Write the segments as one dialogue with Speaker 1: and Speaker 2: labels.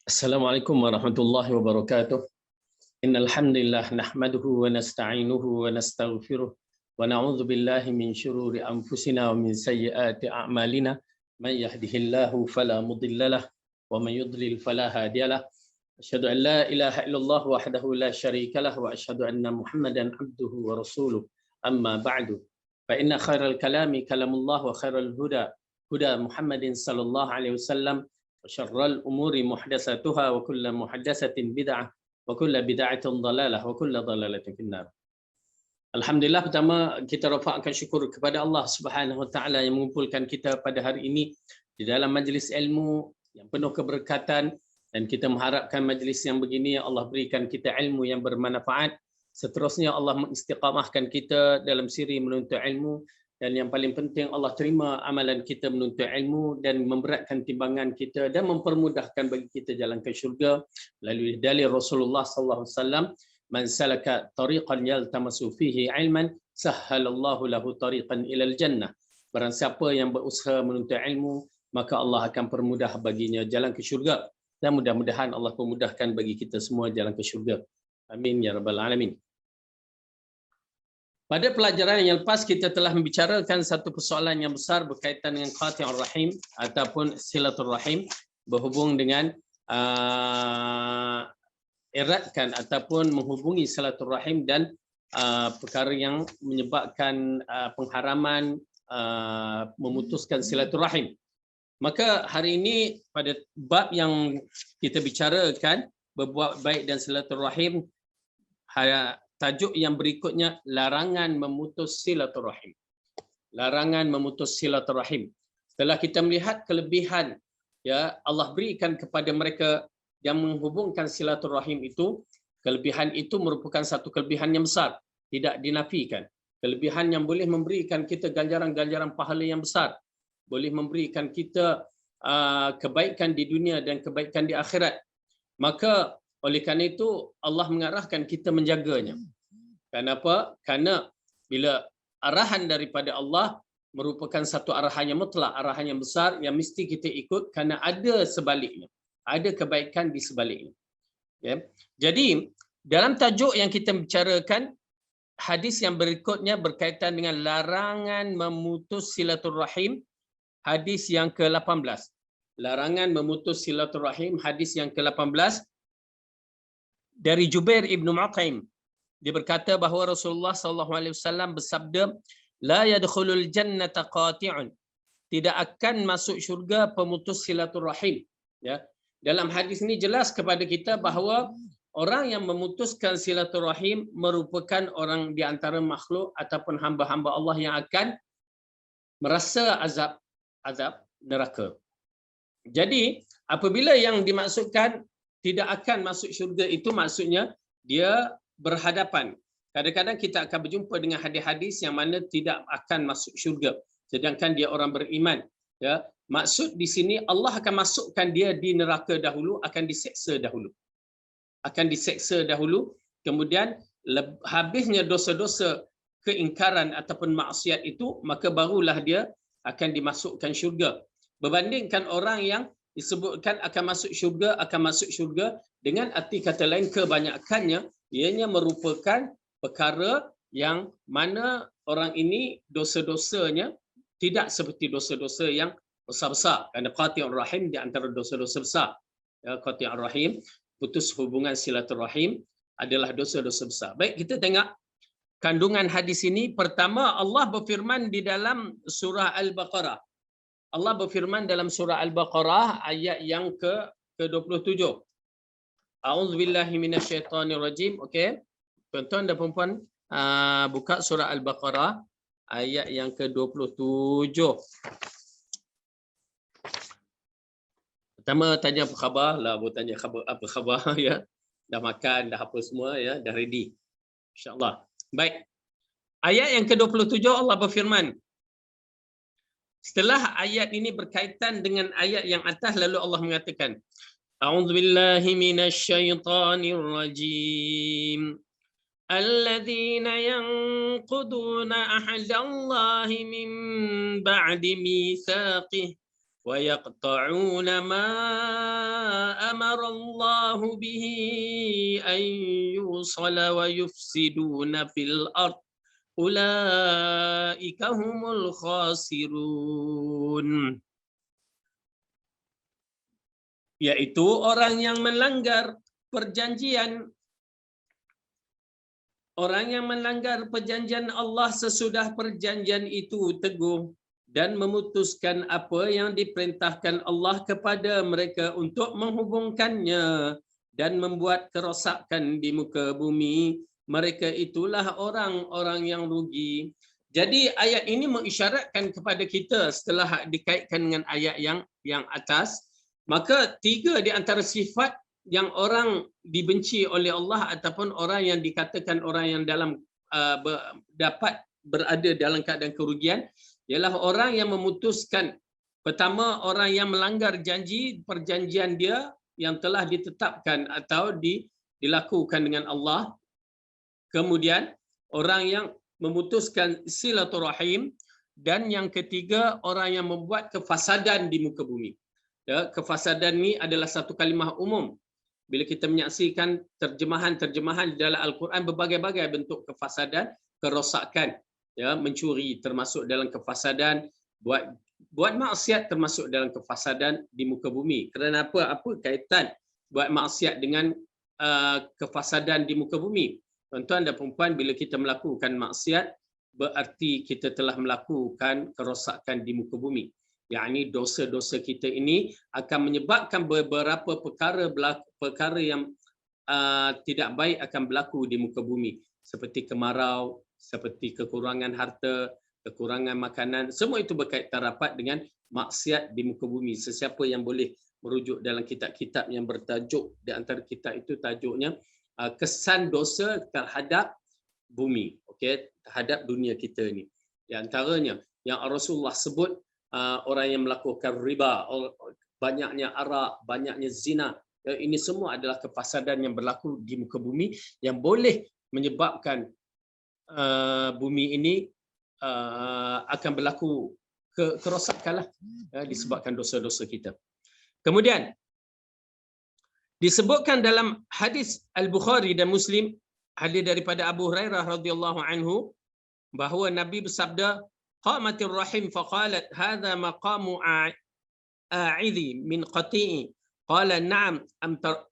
Speaker 1: Assalamualaikum warahmatullahi wabarakatuh. Innal hamdalillah nahmaduhu wa nasta'inuhu wa nastaghfiruh wa na'udzu billahi min shururi anfusina wa min sayyiati a'malina. May yahdihillahu fala mudhillalah wa may yudlil fala hadiyalah. Asyhadu an la ilaha illallah wahdahu la syarikalah wa asyhadu anna Muhammadan abduhu wa rasuluh. Amma ba'du. Fa inna khairal kalami kalamullah wa khairal huda huda Muhammadin sallallahu alaihi wasallam. Syarrul umuri muhdatsatuha wa kullu muhdatsatin bid'ah wa kullu bid'atin dhalalah wa kullu dhalalatin finnar. Alhamdulillah, pertama kita rafa'kan syukur kepada Allah Subhanahu wa taala yang mengumpulkan kita pada hari ini di dalam majlis ilmu yang penuh keberkatan, dan kita mengharapkan majlis yang begini Allah berikan kita ilmu yang bermanfaat. Seterusnya Allah mengistiqamahkan kita dalam siri menuntut ilmu, dan yang paling penting Allah terima amalan kita menuntut ilmu dan memberatkan timbangan kita dan mempermudahkan bagi kita jalan ke syurga melalui dalil Rasulullah sallallahu alaihi wasallam, man salaka tariqan yaltamasu fihi ilman sahhalallahu lahu tariqan ilal jannah. Barang siapa yang berusaha menuntut ilmu, maka Allah akan permudah baginya jalan ke syurga, dan mudah-mudahan Allah permudahkan bagi kita semua jalan ke syurga. Amin ya rabbal alamin. Pada pelajaran yang lepas kita telah membicarakan satu persoalan yang besar berkaitan dengan qati'ur rahim ataupun silatul rahim, berhubung dengan eratkan ataupun menghubungi silatul rahim dan perkara yang menyebabkan pengharaman memutuskan silatul rahim. Maka hari ini pada bab yang kita bicarakan, berbuat baik dan silatul rahim, tajuk yang berikutnya, larangan memutus silaturahim. Larangan memutus silaturahim. Setelah kita melihat kelebihan ya Allah berikan kepada mereka yang menghubungkan silaturahim itu, kelebihan itu merupakan satu kelebihan yang besar, tidak dinafikan. Kelebihan yang boleh memberikan kita ganjaran-ganjaran pahala yang besar, boleh memberikan kita kebaikan di dunia dan kebaikan di akhirat. Maka oleh kerana itu Allah mengarahkan kita menjaganya. Kenapa? Karena bila arahan daripada Allah merupakan satu arahan yang mutlak, arahan yang besar yang mesti kita ikut, kerana ada sebaliknya. Ada kebaikan di sebaliknya. Ya. Jadi dalam tajuk yang kita bicarakan, hadis yang berikutnya berkaitan dengan larangan memutus silaturahim, hadis yang ke-18. Larangan memutus silaturahim, hadis yang ke-18. Dari Jubair ibn Mut'im, dia berkata bahawa Rasulullah SAW bersabda, la yadkhulul jannata qati'un, tidak akan masuk syurga pemutus silaturahim. Ya. Dalam hadis ini jelas kepada kita bahawa orang yang memutuskan silaturahim merupakan orang di antara makhluk ataupun hamba-hamba Allah yang akan merasa azab neraka. Jadi apabila yang dimaksudkan tidak akan masuk syurga itu, maksudnya dia berhadapan. Kadang-kadang kita akan berjumpa dengan hadis-hadis yang mana tidak akan masuk syurga, sedangkan dia orang beriman. Ya, maksud di sini Allah akan masukkan dia di neraka dahulu, akan diseksa dahulu. Akan diseksa dahulu, kemudian habisnya dosa-dosa keingkaran ataupun maksiat itu, maka barulah dia akan dimasukkan syurga. Berbandingkan orang yang disebutkan akan masuk syurga dengan arti kata lain, kebanyakannya ianya merupakan perkara yang mana orang ini dosa-dosanya tidak seperti dosa-dosa yang besar-besar. Kerana qati'ur rahim di antara dosa-dosa besar. Ya, qati'ur rahim, putus hubungan silaturahim adalah dosa-dosa besar. Baik, kita tengok kandungan hadis ini. Pertama, Allah berfirman di dalam surah Al-Baqarah. Allah berfirman dalam surah Al-Baqarah ayat yang ke-27. A'udzubillahi minasyaitonirrajim. Okey. Tuan-tuan dan puan-puan buka surah Al-Baqarah ayat yang ke-27. Pertama tanya apa khabar lah, tanya khabar apa khabar ya. Dah makan, dah apa semua ya, dah ready. Insya-Allah. Baik. Ayat yang ke-27 Allah berfirman. Setelah ayat ini berkaitan dengan ayat yang atas, lalu Allah mengatakan, A'udzubillahi minasyaitonir rajim. Alladzina yanquduna ahdallahi min ba'di mitsaqih wa yaqta'una ma amara Allah bihi an yusala wa yufsiduna fil ard ulaika humul khasirun. Yaitu orang yang melanggar perjanjian. Orang yang melanggar perjanjian Allah sesudah perjanjian itu teguh dan memutuskan apa yang diperintahkan Allah kepada mereka untuk menghubungkannya dan membuat kerosakan di muka bumi, mereka itulah orang-orang yang rugi. Jadi ayat ini mengisyaratkan kepada kita setelah dikaitkan dengan ayat yang atas, maka 3 di antara sifat yang orang dibenci oleh Allah ataupun orang yang dikatakan orang yang dalam dapat berada dalam keadaan kerugian ialah orang yang memutuskan. Pertama, orang yang melanggar janji perjanjian dia yang telah ditetapkan atau dilakukan dengan Allah. Kemudian orang yang memutuskan silaturahim, dan yang ketiga orang yang membuat kefasadan di muka bumi. Ya, kefasadan ni adalah satu kalimah umum. Bila kita menyaksikan terjemahan-terjemahan dalam Al-Quran, berbagai-bagai bentuk kefasadan, kerosakan, ya, mencuri termasuk dalam kefasadan, buat maksiat termasuk dalam kefasadan di muka bumi. Kerana apa kaitan buat maksiat dengan kefasadan di muka bumi? Tuan-tuan dan puan-puan, bila kita melakukan maksiat, berarti kita telah melakukan kerosakan di muka bumi. Yakni dosa-dosa kita ini akan menyebabkan beberapa perkara yang tidak baik akan berlaku di muka bumi, seperti kemarau, seperti kekurangan harta, kekurangan makanan. Semua itu berkaitan rapat dengan maksiat di muka bumi. Sesiapa yang boleh merujuk dalam kitab-kitab yang bertajuk, di antara kitab itu tajuknya kesan dosa terhadap bumi, okey, terhadap dunia kita ni. Di antaranya yang Rasulullah sebut, orang yang melakukan riba, banyaknya arak, banyaknya zina, ini semua adalah kefasadan yang berlaku di muka bumi yang boleh menyebabkan bumi ini akan berlaku kerosakanlah, disebabkan dosa-dosa kita. Kemudian disebutkan dalam hadis Al-Bukhari dan Muslim, hadis daripada Abu Hurairah radhiyallahu anhu, bahawa Nabi bersabda, qamatir rahim faqalat hadha maqamu a'idhi min qati'i, qala na'am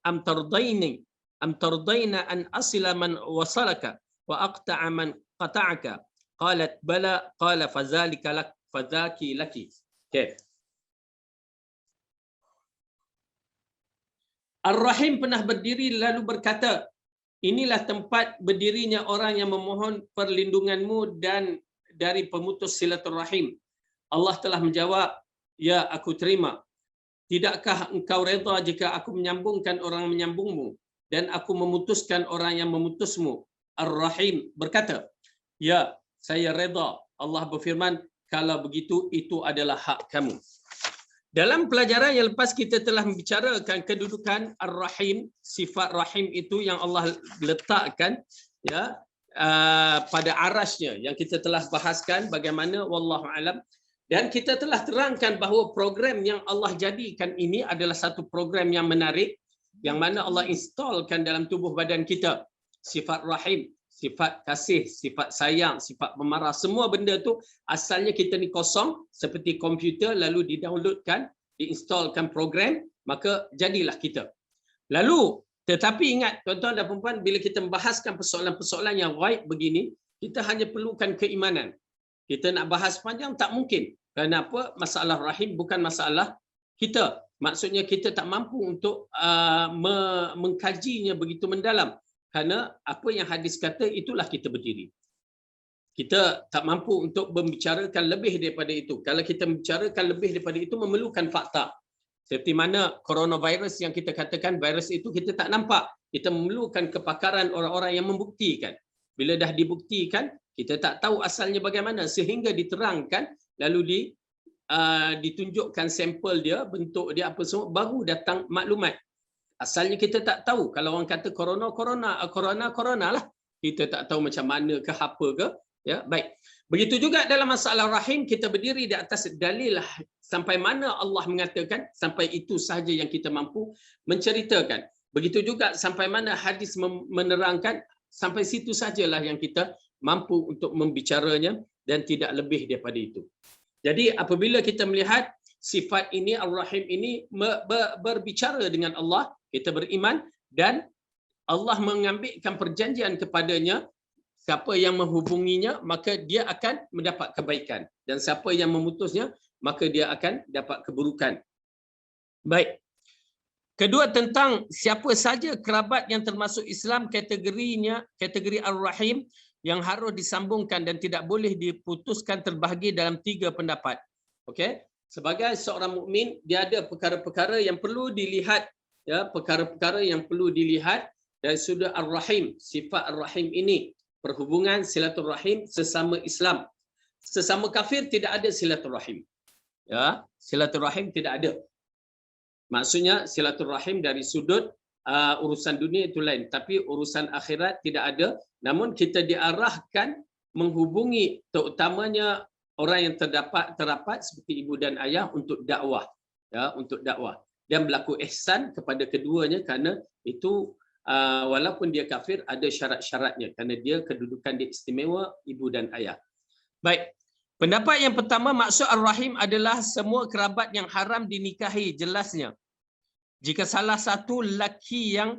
Speaker 1: am tardayna an asila man wasalaka wa aqta'a man qata'aka, qalat bala, qala fazalika lak fadhaki laki. Okay. Ar-Rahim pernah berdiri lalu berkata, inilah tempat berdirinya orang yang memohon perlindunganmu dan dari pemutus silaturahim. Allah telah menjawab, ya aku terima. Tidakkah engkau redha jika aku menyambungkan orang yang menyambungmu dan aku memutuskan orang yang memutusmu? Ar-Rahim berkata, ya saya redha. Allah berfirman, kalau begitu itu adalah hak kamu. Dalam pelajaran yang lepas kita telah membicarakan kedudukan Ar-Rahim, sifat Rahim itu yang Allah letakkan, ya, pada arasnya, yang kita telah bahaskan bagaimana, wallahu alam, dan kita telah terangkan bahawa program yang Allah jadikan ini adalah satu program yang menarik, yang mana Allah installkan dalam tubuh badan kita sifat Rahim, sifat kasih, sifat sayang, sifat pemarah. Semua benda tu asalnya kita ni kosong, seperti komputer, lalu didownloadkan, diinstalkan program, maka jadilah kita. Lalu tetapi ingat tuan-tuan dan puan-puan, bila kita membahaskan persoalan-persoalan yang ghaib begini, kita hanya perlukan keimanan. Kita nak bahas panjang tak mungkin. Kenapa? Masalah rahim bukan masalah kita. Maksudnya kita tak mampu untuk mengkajinya begitu mendalam. Kerana apa yang hadis kata, itulah kita berdiri. Kita tak mampu untuk membicarakan lebih daripada itu. Kalau kita membicarakan lebih daripada itu, memerlukan fakta. Seperti mana coronavirus yang kita katakan virus itu kita tak nampak. Kita memerlukan kepakaran orang-orang yang membuktikan. Bila dah dibuktikan, kita tak tahu asalnya bagaimana, sehingga diterangkan, lalu ditunjukkan sampel dia, bentuk dia apa semua, baru datang maklumat. Asalnya kita tak tahu. Kalau orang kata corona lah, kita tak tahu macam mana ke apa ke. Ya, baik. Begitu juga dalam masalah rahim, kita berdiri di atas dalil sampai mana Allah mengatakan, sampai itu sahaja yang kita mampu menceritakan. Begitu juga sampai mana hadis menerangkan, sampai situ sajalah yang kita mampu untuk membicaranya dan tidak lebih daripada itu. Jadi apabila kita melihat sifat ini, Ar-Rahim ini berbicara dengan Allah, kita beriman dan Allah mengambilkan perjanjian kepadanya, siapa yang menghubunginya maka dia akan mendapat kebaikan, dan siapa yang memutusnya maka dia akan dapat keburukan. Baik. Kedua, tentang siapa saja kerabat yang termasuk Islam, kategori Ar-Rahim yang harus disambungkan dan tidak boleh diputuskan terbahagi dalam 3 pendapat. Okey, sebagai seorang mukmin dia ada perkara-perkara yang perlu dilihat, ya, perkara-perkara yang perlu dilihat dari sudut Ar-Rahim, sifat Ar-Rahim ini, perhubungan silaturahim sesama Islam. Sesama kafir tidak ada silaturahim. Ya, silaturahim tidak ada. Maksudnya silaturahim dari sudut urusan dunia itu lain, tapi urusan akhirat tidak ada. Namun kita diarahkan menghubungi terutamanya orang yang terapat seperti ibu dan ayah untuk dakwah, ya, untuk dakwah dan berlaku ihsan kepada keduanya, kerana itu walaupun dia kafir ada syarat-syaratnya, kerana dia kedudukan dia istimewa ibu dan ayah. Baik. Pendapat yang pertama, maksud Ar-Rahim adalah semua kerabat yang haram dinikahi, jelasnya. Jika salah satu lelaki yang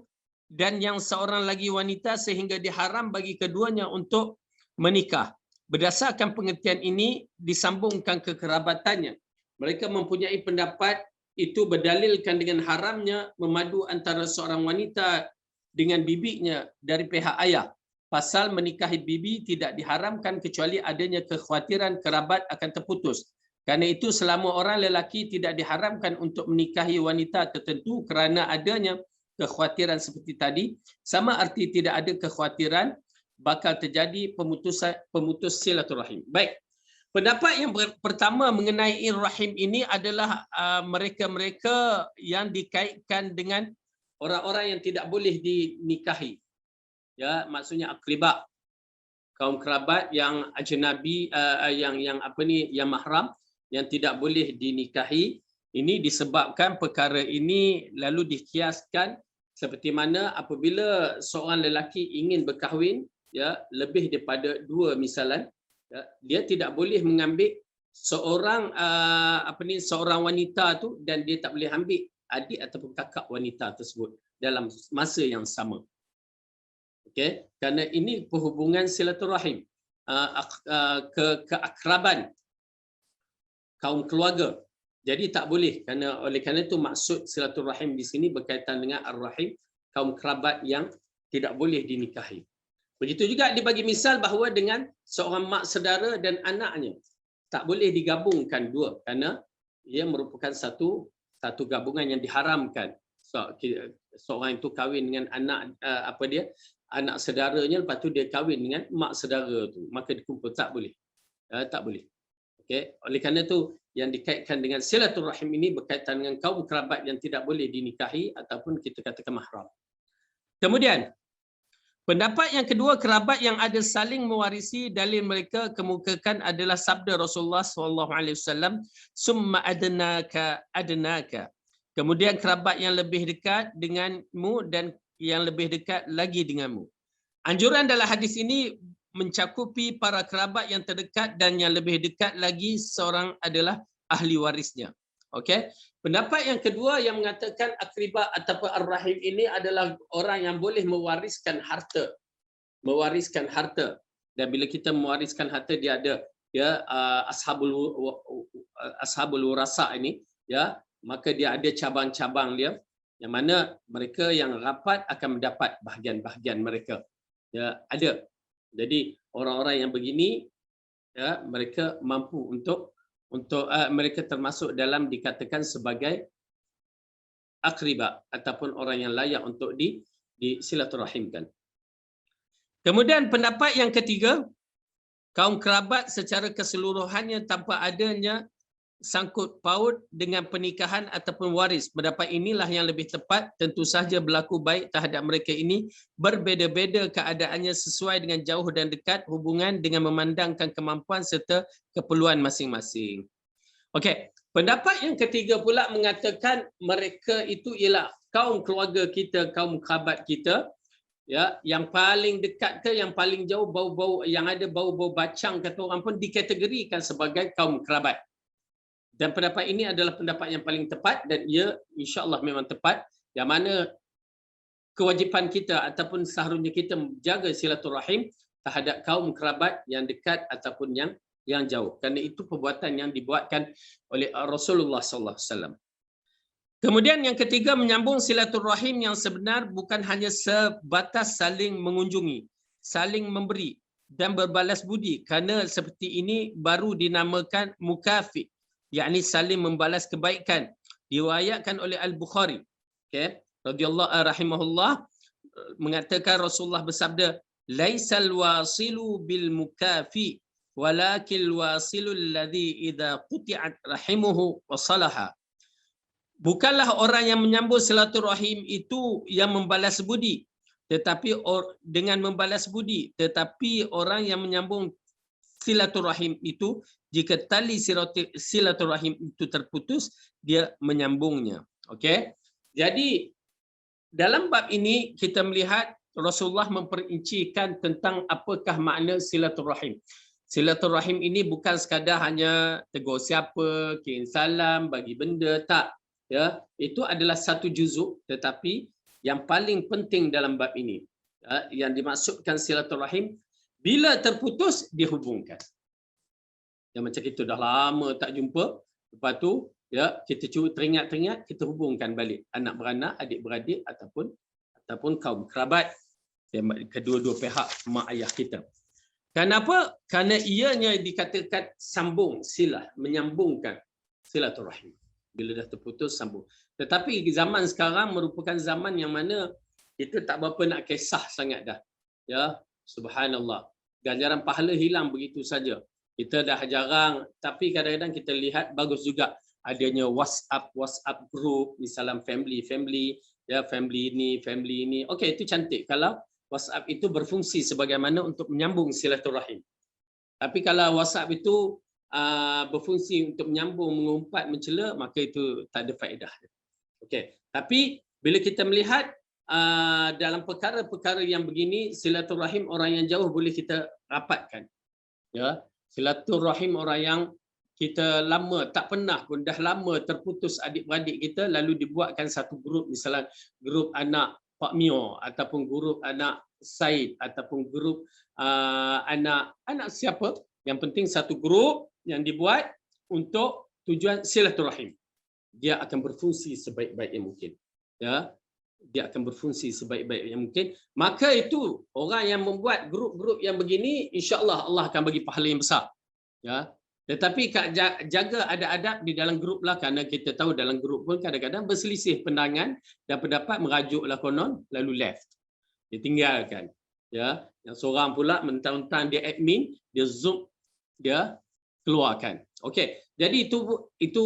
Speaker 1: seorang lagi wanita sehingga diharam bagi keduanya untuk menikah. Berdasarkan pengertian ini disambungkan kekerabatannya. Mereka mempunyai pendapat itu berdalilkan dengan haramnya memadu antara seorang wanita dengan bibiknya dari pihak ayah. Pasal menikahi bibi tidak diharamkan kecuali adanya kekhawatiran kerabat akan terputus. Kerana itu selama orang lelaki tidak diharamkan untuk menikahi wanita tertentu kerana adanya kekhawatiran seperti tadi, sama arti tidak ada kekhawatiran bakal terjadi pemutus silaturahim. Baik. Pendapat yang pertama mengenai rahim ini adalah mereka-mereka yang dikaitkan dengan orang-orang yang tidak boleh dinikahi. Ya, maksudnya akribah, kaum kerabat yang ajnabi, yang mahram, yang tidak boleh dinikahi. Ini disebabkan perkara ini lalu dikiaskan seperti mana apabila seorang lelaki ingin berkahwin, ya, lebih daripada 2 misalan, ya, dia tidak boleh mengambil seorang wanita tu dan dia tak boleh ambil adik ataupun kakak wanita tersebut dalam masa yang sama. Okey, kerana ini perhubungan silaturahim, keakraban, kaum keluarga. Jadi tak boleh, oleh kerana itu maksud silaturahim di sini berkaitan dengan ar-rahim, kaum kerabat yang tidak boleh dinikahi. Begitu juga dibagi misal bahawa dengan seorang mak saudara dan anaknya tak boleh digabungkan 2 kerana ia merupakan satu gabungan yang diharamkan. Seorang itu kahwin dengan anak anak saudaranya, lepas tu dia kahwin dengan mak saudara tu, maka dikumpul, tak boleh. Tak boleh. Okey, oleh kerana itu yang dikaitkan dengan silaturahim ini berkaitan dengan kaum kerabat yang tidak boleh dinikahi ataupun kita katakan mahram. Kemudian pendapat yang kedua, kerabat yang ada saling mewarisi, dalil mereka kemukakan adalah sabda Rasulullah SAW, summa adnaka. Kemudian kerabat yang lebih dekat denganmu dan yang lebih dekat lagi denganmu. Anjuran dalam hadis ini mencakupi para kerabat yang terdekat dan yang lebih dekat lagi seorang adalah ahli warisnya. Okey. Pendapat yang kedua yang mengatakan akribah ataupun ar-rahim ini adalah orang yang boleh mewariskan harta. Mewariskan harta. Dan bila kita mewariskan harta, dia ada, ya, ashabul warasa ini, ya, maka dia ada cabang-cabang dia yang mana mereka yang rapat akan mendapat bahagian-bahagian mereka. Ya, ada. Jadi orang-orang yang begini, ya, mereka mampu untuk mereka termasuk dalam dikatakan sebagai akribah ataupun orang yang layak untuk disilaturahimkan. Kemudian pendapat yang ketiga, kaum kerabat secara keseluruhannya tanpa adanya sangkut paut dengan pernikahan ataupun waris. Pendapat inilah yang lebih tepat. Tentu saja berlaku baik terhadap mereka ini berbeza-beza keadaannya sesuai dengan jauh dan dekat hubungan dengan memandangkan kemampuan serta keperluan masing-masing. Okey, pendapat yang ketiga pula mengatakan mereka itu ialah kaum keluarga kita, kaum kerabat kita, ya, yang paling dekat ke yang paling jauh, bau-bau yang ada bau-bau bacang kata orang pun dikategorikan sebagai kaum kerabat. Dan pendapat ini adalah pendapat yang paling tepat dan ia insya-Allah memang tepat, yang mana kewajipan kita ataupun seharusnya kita menjaga silaturahim terhadap kaum kerabat yang dekat ataupun yang jauh. Kerana itu perbuatan yang dibuatkan oleh Rasulullah sallallahu alaihi wasallam. Kemudian yang ketiga, menyambung silaturahim yang sebenar bukan hanya sebatas saling mengunjungi, saling memberi dan berbalas budi, kerana seperti ini baru dinamakan mukafi, yakni saling membalas kebaikan. Diriwayatkan oleh Al-Bukhari, okey, radhiyallahu rahimahullah, mengatakan Rasulullah bersabda, laisal wasilu bil mukafi walakil wasilul ladzi idza quti'at rahimuhu wasalaha. Bukanlah orang yang menyambung silaturahim itu yang membalas budi, tetapi dengan membalas budi, tetapi orang yang menyambung silaturahim itu, jika tali silaturahim itu terputus, dia menyambungnya. Okey. Jadi dalam bab ini kita melihat Rasulullah memperincikan tentang apakah makna silaturahim. Silaturahim ini bukan sekadar hanya tegur siapa, kirim salam, bagi benda, tak. Ya, itu adalah satu juzuk, tetapi yang paling penting dalam bab ini, ya, yang dimaksudkan silaturahim, bila terputus dihubungkan. Yang macam kita dah lama tak jumpa, lepas tu ya kita cuba teringat-teringat, kita hubungkan balik anak beranak, adik beradik ataupun kaum kerabat, kedua-dua pihak mak ayah kita. Kenapa? Kerana ianya dikatakan sambung silah, menyambungkan silaturahim. Bila dah terputus sambung. Tetapi zaman sekarang merupakan zaman yang mana kita tak berapa nak kisah sangat dah. Ya, subhanallah. Ganjaran pahala hilang begitu saja. Kita dah jarang, tapi kadang-kadang kita lihat bagus juga adanya WhatsApp group, misalnya family, ya, family ini. Okey, itu cantik kalau WhatsApp itu berfungsi sebagaimana untuk menyambung silaturahim. Tapi kalau WhatsApp itu berfungsi untuk menyambung, mengumpat, mencela, maka itu tak ada faedah. Okey. Tapi bila kita melihat dalam perkara-perkara yang begini, silaturahim orang yang jauh boleh kita rapatkan. Ya, silaturahim orang yang kita lama tak pernah pun, dah lama terputus adik-beradik kita, lalu dibuatkan satu grup, misalnya grup anak Pak Mio ataupun grup anak Said ataupun grup anak siapa, yang penting satu grup yang dibuat untuk tujuan silaturahim. Dia akan berfungsi sebaik-baik yang mungkin. Ya, dia akan berfungsi sebaik-baik yang mungkin. Maka itu orang yang membuat grup-grup yang begini, insya-Allah Allah akan bagi pahala yang besar. Ya. Tetapi jaga ada adab di dalam grup lah, kerana kita tahu dalam grup pun kadang-kadang berselisih pandangan dan pendapat, merajuklah konon lalu left. Dia tinggalkan. Ya, yang seorang pula mentang-mentang dia admin, dia zoom, dia keluarkan. Okey. Jadi itu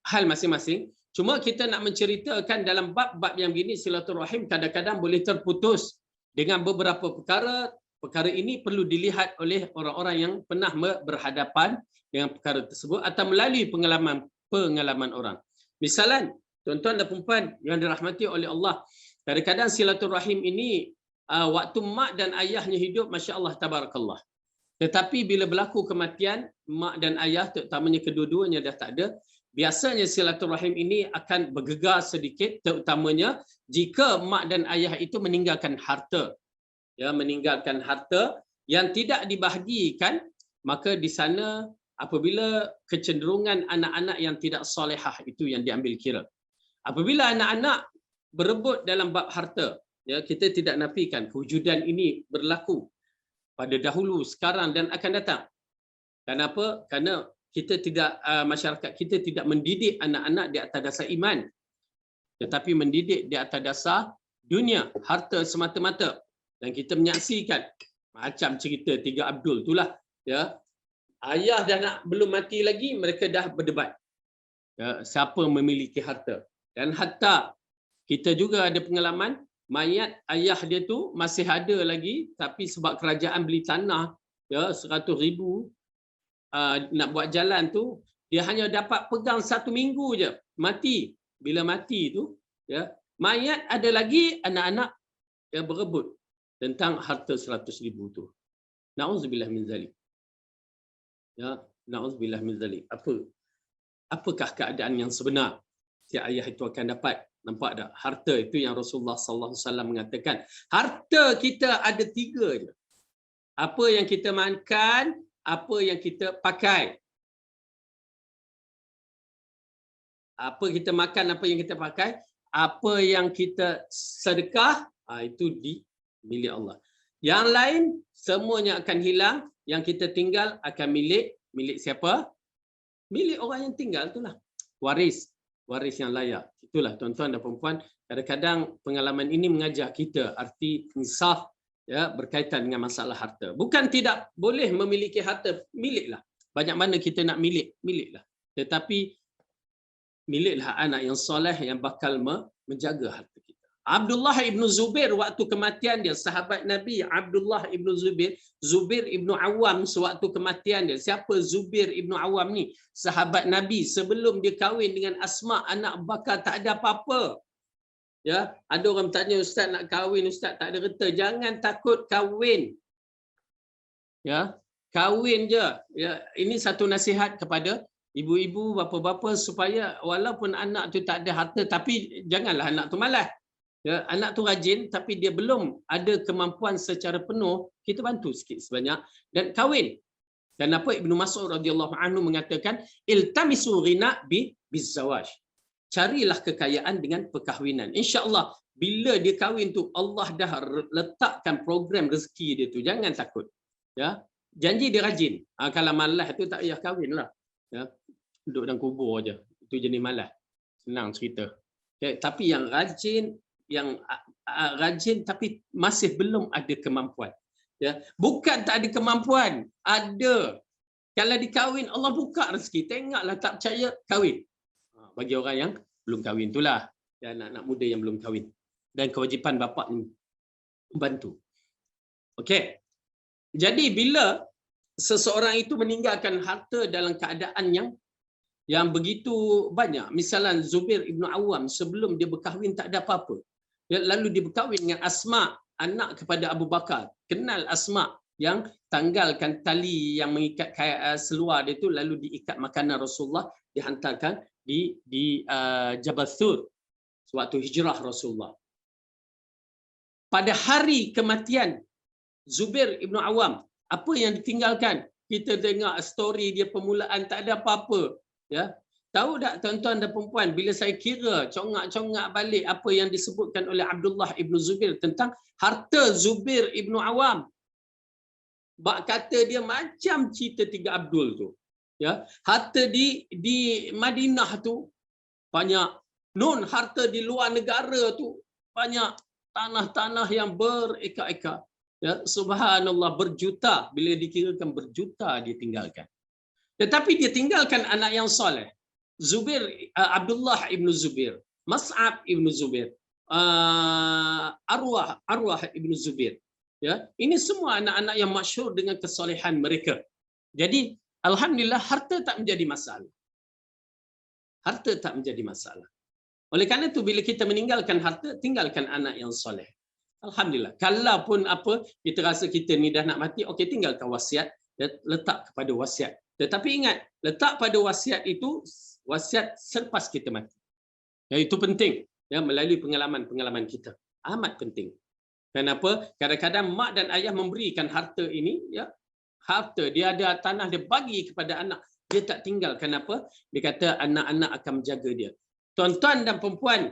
Speaker 1: hal masing-masing. Cuma kita nak menceritakan dalam bab-bab yang begini, silaturahim kadang-kadang boleh terputus dengan beberapa perkara. Perkara ini perlu dilihat oleh orang-orang yang pernah berhadapan dengan perkara tersebut atau melalui pengalaman orang. Misalan, tuan-tuan dan puan yang dirahmati oleh Allah, kadang-kadang silaturahim ini waktu mak dan ayahnya hidup, masya-Allah tabarakallah. Tetapi bila berlaku kematian, mak dan ayah terutamanya kedua-duanya dah tak ada, biasanya silaturahim ini akan bergegar sedikit, terutamanya jika mak dan ayah itu meninggalkan harta. Ya, meninggalkan harta yang tidak dibahagikan, maka di sana apabila kecenderungan anak-anak yang tidak solehah itu yang diambil kira. Apabila anak-anak berebut dalam bab harta, ya, kita tidak nafikan kewujudan ini berlaku pada dahulu, sekarang dan akan datang. Kenapa? Kerana kita tidak, masyarakat kita tidak mendidik anak-anak di atas dasar iman, tetapi mendidik di atas dasar dunia, harta semata-mata. Dan kita menyaksikan macam cerita Tiga Abdul itulah, ya. Ayah dan anak belum mati lagi, mereka dah berdebat. Ya, siapa memiliki harta. Dan hatta kita juga ada pengalaman mayat ayah dia tu masih ada lagi, tapi sebab kerajaan beli tanah ya 100,000 nak buat jalan tu, dia hanya dapat pegang 1 minggu je, mati. Bila mati tu ya, mayat ada lagi anak-anak yang berebut tentang harta 100,000 tu. Nauzubillah min zalik. Ya, nauzubillah min zalik. Apakah keadaan yang sebenar si ayah itu akan dapat? Nampak tak? Harta itu yang Rasulullah sallallahu alaihi wasallam mengatakan, harta kita ada 3 je. Apa yang kita makan, apa yang kita pakai. Apa kita makan, apa yang kita pakai, apa yang kita sedekah, itu di milik Allah. Yang lain semuanya akan hilang, yang kita tinggal akan milik siapa? Milik orang yang tinggal itulah. Waris yang layak. Itulah tuan-tuan dan puan-puan, kadang-kadang pengalaman ini mengajar kita arti insaf ya berkaitan dengan masalah harta. Bukan tidak boleh memiliki harta, miliklah. Banyak mana kita nak miliklah. Tetapi miliklah anak yang soleh yang bakal menjaga harta kita. Abdullah ibn Zubair waktu kematian dia, sahabat Nabi Abdullah ibn Zubair, Zubair ibn Awam sewaktu kematian dia. Siapa Zubair ibn Awam ni? Sahabat Nabi, sebelum dia kahwin dengan Asma anak Abu Bakar tak ada apa-apa. Ya, ada orang tanya, ustaz nak kahwin, ustaz tak ada harta. Jangan takut kahwin. Ya, kahwin je. Ya, ini satu nasihat kepada ibu-ibu, bapa-bapa supaya walaupun anak tu tak ada harta, tapi janganlah anak tu malas. Ya, anak tu rajin tapi dia belum ada kemampuan secara penuh, kita bantu sikit sebanyak dan kahwin. Kenapa Ibnu Mas'ud radhiyallahu anhu mengatakan iltamisu ghina bizawaj. Carilah kekayaan dengan perkahwinan. Insya-Allah bila dia kahwin tu Allah dah letakkan program rezeki dia tu. Jangan takut. Ya, janji dia rajin. Kalau malas tu tak payah kahwinlah. Ya, duduk dalam kubur aja. Itu jenis malas. Senang cerita. Okay. Tapi yang rajin tapi masih belum ada kemampuan. Ya, bukan tak ada kemampuan, ada. Kalau dikahwin Allah buka rezeki. Tengoklah tak percaya kahwin. Bagi orang yang belum kahwin itulah, dan anak-anak muda yang belum kahwin. Dan kewajipan bapa ni membantu. Okey. Jadi bila seseorang itu meninggalkan harta dalam keadaan yang begitu banyak, misalnya Zubair ibn Awam sebelum dia berkahwin tak ada apa-apa. Lalu dia berkahwin dengan Asma, anak kepada Abu Bakar. Kenal Asma yang tanggalkan tali yang mengikat seluar dia tu, lalu diikat makanan Rasulullah, dihantarkan di Jabal Thur sewaktu hijrah Rasulullah. Pada hari kematian Zubair ibn Awam, apa yang ditinggalkan? Kita dengar story dia permulaan tak ada apa-apa. Ya. Tahu tak tuan-tuan dan perempuan, bila saya kira congak-congak balik apa yang disebutkan oleh Abdullah ibn Zubair tentang harta Zubair ibn Awam. Bak kata dia macam cerita 3 Abdul tu. Ya, harta di Madinah tu banyak. Nun harta di luar negara tu banyak, tanah-tanah yang bereka-eka. Ya, subhanallah, berjuta, bila dikirakan berjuta dia tinggalkan. Tetapi dia tinggalkan anak yang soleh. Zubair, Abdullah ibn Zubair, Mas'ab ibn Zubair, Arwah ibn Zubair. Ya, ini semua anak-anak yang masyhur dengan kesolehan mereka. Jadi alhamdulillah harta tak menjadi masalah. Harta tak menjadi masalah. Oleh kerana itu bila kita meninggalkan harta, tinggalkan anak yang soleh. Alhamdulillah. Kalaupun apa kita rasa kita ni dah nak mati, okey, tinggalkan wasiat, letak kepada wasiat. Tetapi ingat, letak pada wasiat itu wasiat selepas kita mati. Ya, itu penting. Ya, melalui pengalaman-pengalaman kita. Amat penting. Kenapa? Kadang-kadang mak dan ayah memberikan harta ini, ya, harta dia ada tanah dia bagi kepada anak. Dia tak tinggal. Kenapa? Dia kata anak-anak akan menjaga dia. Tuan-tuan dan perempuan,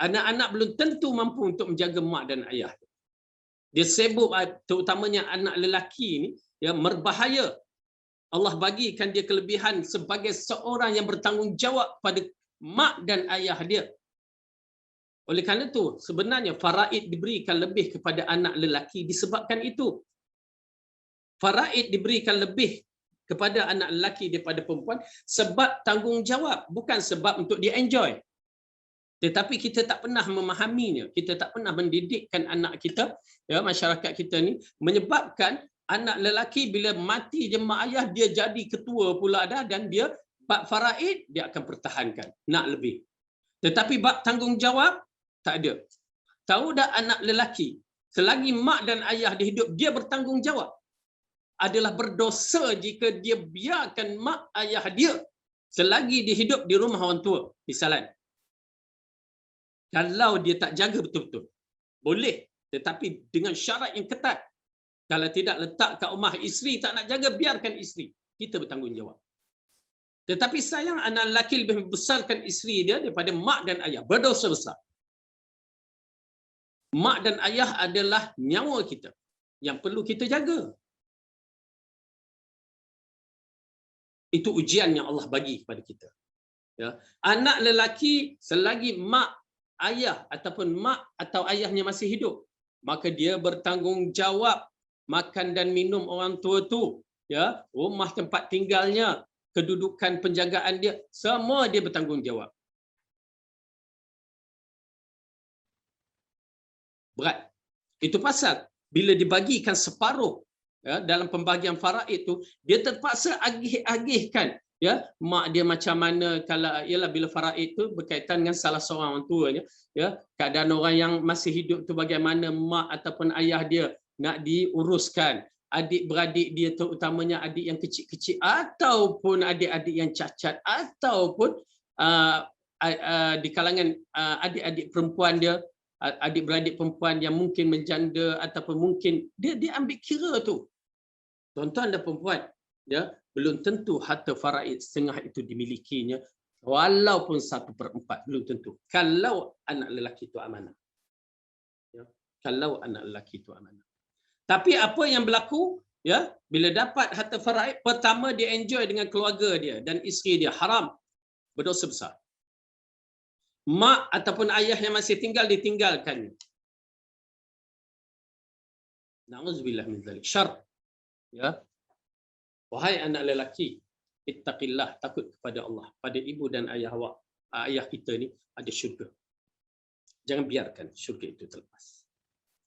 Speaker 1: anak-anak belum tentu mampu untuk menjaga mak dan ayah. Dia sibuk, terutamanya anak lelaki ni, ya, berbahaya. Allah bagikan dia kelebihan sebagai seorang yang bertanggungjawab pada mak dan ayah dia. Oleh kerana itu, sebenarnya faraid diberikan lebih kepada anak lelaki disebabkan itu. Faraid diberikan lebih kepada anak lelaki daripada perempuan sebab tanggungjawab, bukan sebab untuk dia enjoy. Tetapi kita tak pernah memahaminya, kita tak pernah mendidikkan anak kita, ya, masyarakat kita ni, menyebabkan anak lelaki bila mati jemaah ayah dia jadi ketua pula dah, dan dia bab faraid dia akan pertahankan nak lebih. Tetapi bab tanggungjawab tak ada. Tahu dah anak lelaki selagi mak dan ayah dia hidup, dia bertanggungjawab. Adalah berdosa jika dia biarkan mak ayah dia selagi dia hidup di rumah orang tua, misalan. Kalau dia tak jaga betul-betul, boleh, tetapi dengan syarat yang ketat. Kalau tidak, letak kat rumah isteri tak nak jaga, biarkan isteri. Kita bertanggungjawab. Tetapi sayang anak lelaki lebih membesarkan isteri dia daripada mak dan ayah. Berdosa besar. Mak dan ayah adalah nyawa kita yang perlu kita jaga. Itu ujian yang Allah bagi kepada kita. Ya. Anak lelaki selagi mak ayah ataupun mak atau ayahnya masih hidup, maka dia bertanggungjawab makan dan minum orang tua tu, ya, rumah tempat tinggalnya, kedudukan penjagaan dia, semua dia bertanggungjawab. Berat. Itu pasal bila dibagikan separuh, ya, dalam pembagian faraid tu, dia terpaksa agih-agihkan, ya, mak dia macam mana. Kalau ialah bila faraid tu berkaitan dengan salah seorang orang tuanya, ya, keadaan orang yang masih hidup tu bagaimana mak ataupun ayah dia nak diuruskan, adik-beradik dia terutamanya adik yang kecil-kecil ataupun adik-adik yang cacat ataupun di kalangan adik-adik perempuan dia, adik-beradik perempuan yang mungkin menjanda ataupun mungkin dia ambil kira tu. Tuan-tuan dan perempuan, ya, belum tentu harta faraid setengah itu dimilikinya, walaupun 1/4 belum tentu. Kalau anak lelaki itu amanah. Ya, kalau anak lelaki itu amanah. Tapi apa yang berlaku, ya, bila dapat harta faraid, pertama dia enjoy dengan keluarga dia dan isteri dia, haram, berdosa besar. Mak ataupun ayah yang masih tinggal ditinggalkannya. Na'udzubillah min dzalik. Syar. Ya. Wahai anak lelaki, ittaqillah, takut kepada Allah. Pada ibu dan ayah awak, ayah kita ni ada syurga. Jangan biarkan syurga itu terlepas.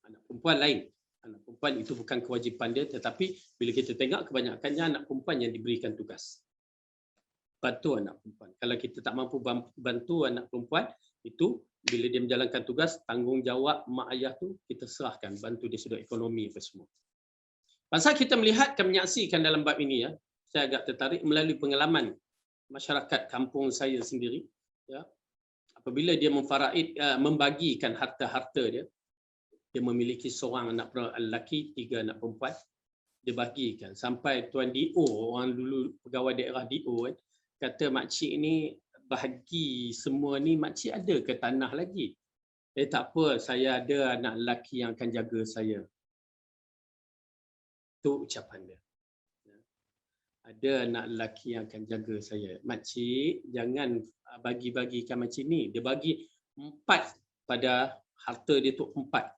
Speaker 1: Anak perempuan lain. Anak perempuan itu bukan kewajipan dia, tetapi bila kita tengok kebanyakannya anak perempuan yang diberikan tugas. Bantu anak perempuan. Kalau kita tak mampu bantu anak perempuan, itu bila dia menjalankan tugas, tanggungjawab mak ayah tu kita serahkan, bantu dia sudut ekonomi apa semua. Pasal kita melihat dan menyaksikan dalam bab ini, ya, saya agak tertarik melalui pengalaman masyarakat kampung saya sendiri, ya. Apabila dia membagikan harta-harta dia, dia memiliki seorang anak lelaki, 3 anak perempuan, dia bagikan sampai tuan DO, orang dulu pegawai daerah DO kan, kata makcik ni bahagi semua ni, makcik ada ke tanah lagi? Tak apa, saya ada anak lelaki yang akan jaga saya. Itu ucapan dia. Ada anak lelaki yang akan jaga saya. Makcik, jangan bagi-bagikan macam ni. Dia bagi 4 pada harta dia tu 4.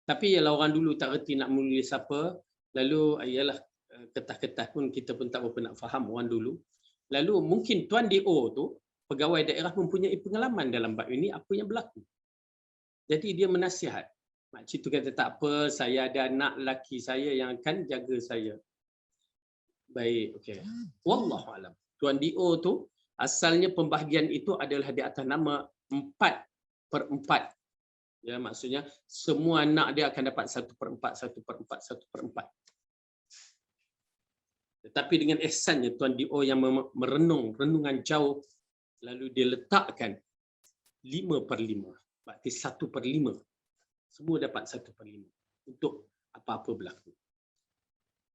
Speaker 1: Tapi ialah orang dulu tak reti nak menulis apa, lalu ialah kertas-kertas pun kita pun tak berapa nak faham orang dulu. Lalu mungkin tuan DO tu, pegawai daerah mempunyai pengalaman dalam bab ini, apa yang berlaku. Jadi dia menasihat. Makcik tu kata tak apa, saya ada anak lelaki saya yang akan jaga saya. Baik, okey. Wallahu alam. Tuan DO tu asalnya pembahagian itu adalah di atas nama 4/4. Ya, maksudnya semua anak dia akan dapat 1/4, 1/4, 1/4. Tetapi dengan ihsannya tuan DO yang renungan jauh, lalu dia letakkan 5/5. Berarti 1/5. Semua dapat 1/5 untuk apa-apa berlaku.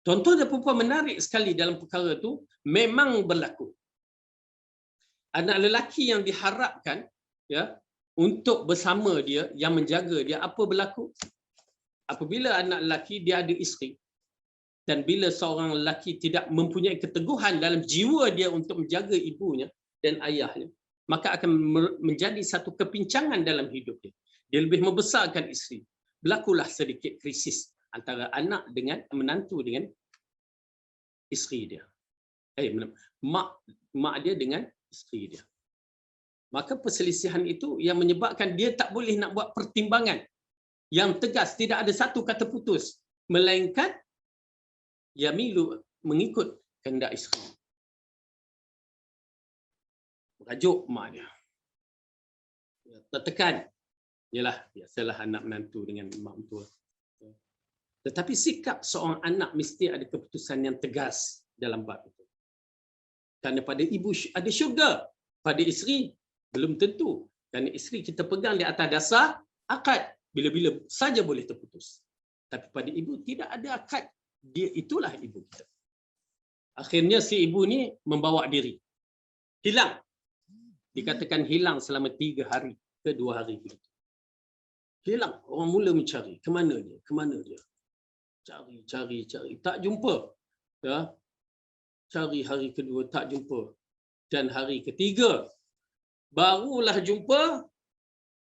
Speaker 1: Tuan-tuan dan puan-puan, menarik sekali dalam perkara tu memang berlaku. Anak lelaki yang diharapkan, ya, untuk bersama dia, yang menjaga dia, apa berlaku? Apabila anak lelaki dia ada isteri, dan bila seorang lelaki tidak mempunyai keteguhan dalam jiwa dia untuk menjaga ibunya dan ayahnya, maka akan menjadi satu kepincangan dalam hidup dia. Dia lebih membesarkan isteri. Berlakulah sedikit krisis antara anak dengan menantu dengan isteri dia. mak mak dia dengan isteri dia. Maka perselisihan itu yang menyebabkan dia tak boleh nak buat pertimbangan yang tegas, tidak ada satu kata putus, melainkan yamilu, mengikut kehendak isteri. Merajuk mak dia. Tertekan. Yalah, biasalah anak menantu dengan mak mentua. Tetapi sikap seorang anak mesti ada keputusan yang tegas dalam bab itu. Kerana pada ibu ada syurga, pada isteri belum tentu. Kerana isteri kita pegang di atas dasar akad, bila-bila saja boleh terputus. Tapi pada ibu tidak ada akad. Dia itulah ibu kita. Akhirnya si ibu ni membawa diri. Hilang. Dikatakan hilang selama 3 hari ke 2 hari begitu. Hilang. Orang mula mencari. Ke mana dia? Ke mana dia? Cari. Tak jumpa. Ya. Cari hari kedua, tak jumpa. Dan hari ketiga, barulah jumpa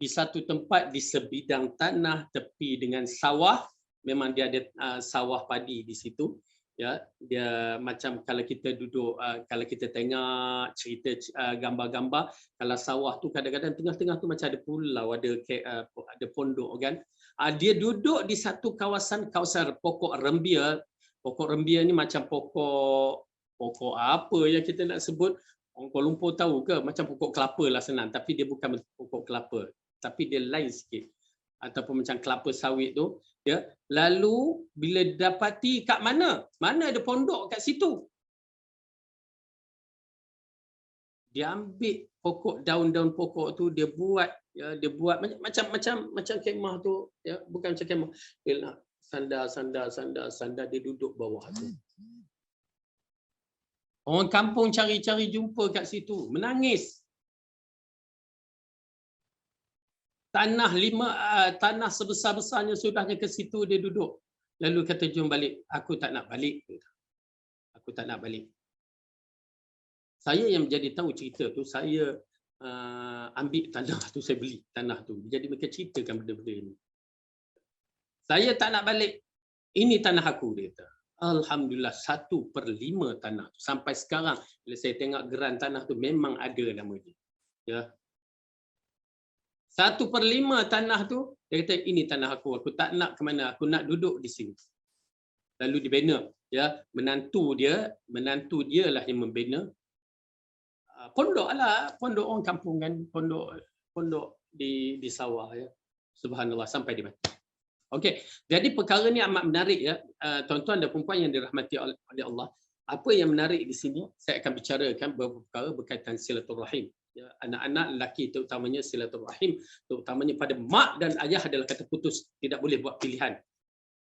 Speaker 1: di satu tempat di sebidang tanah tepi dengan sawah. Memang dia ada sawah padi di situ. Ya, dia macam kalau kita duduk, kalau kita tengok cerita gambar-gambar, kalau sawah tu kadang-kadang tengah-tengah tu macam ada pulau, ada pondok kan. Dia duduk di satu kawasan pokok rembia. Pokok rembia ni macam pokok apa yang kita nak sebut, orang Kuala Lumpur tahu ke? Macam pokok kelapa lah senang, tapi dia bukan pokok kelapa, tapi dia lain sikit. Ataupun macam kelapa sawit tu, ya. Lalu bila dapati kat mana ada pondok kat situ, dia ambil pokok, daun-daun pokok tu, dia buat macam kemah tu, ya, bukan macam kemah. Dia nak sandar, dia duduk bawah tu. Orang kampung cari-cari jumpa kat situ, menangis. Tanah sebesar-besarnya sudahnya ke situ dia duduk. Lalu kata, jom balik. Aku tak nak balik. Aku tak nak balik. Saya yang menjadi tahu cerita tu, saya ambil tanah tu, saya beli tanah tu. Jadi mereka ceritakan benda-benda ini. Saya tak nak balik. Ini tanah aku, dia kata. Alhamdulillah 1/5 tanah tu. Sampai sekarang bila saya tengok geran tanah tu memang ada nama dia. Ya. 1/5 tanah tu, dia kata ini tanah aku. Aku tak nak ke mana, aku nak duduk di sini. Lalu dibina, ya, menantu dia lah yang membina. Pondok orang kampung kan, pondok di sawah, ya. Subhanallah, sampai dia mati. Okey, jadi perkara ni amat menarik, ya, tuan-tuan dan puan-puan yang dirahmati oleh Allah. Apa yang menarik di sini, saya akan bicarakan beberapa perkara berkaitan silaturahim. Ya, anak-anak lelaki terutamanya silaturahim, terutamanya pada mak dan ayah adalah kata putus, tidak boleh buat pilihan.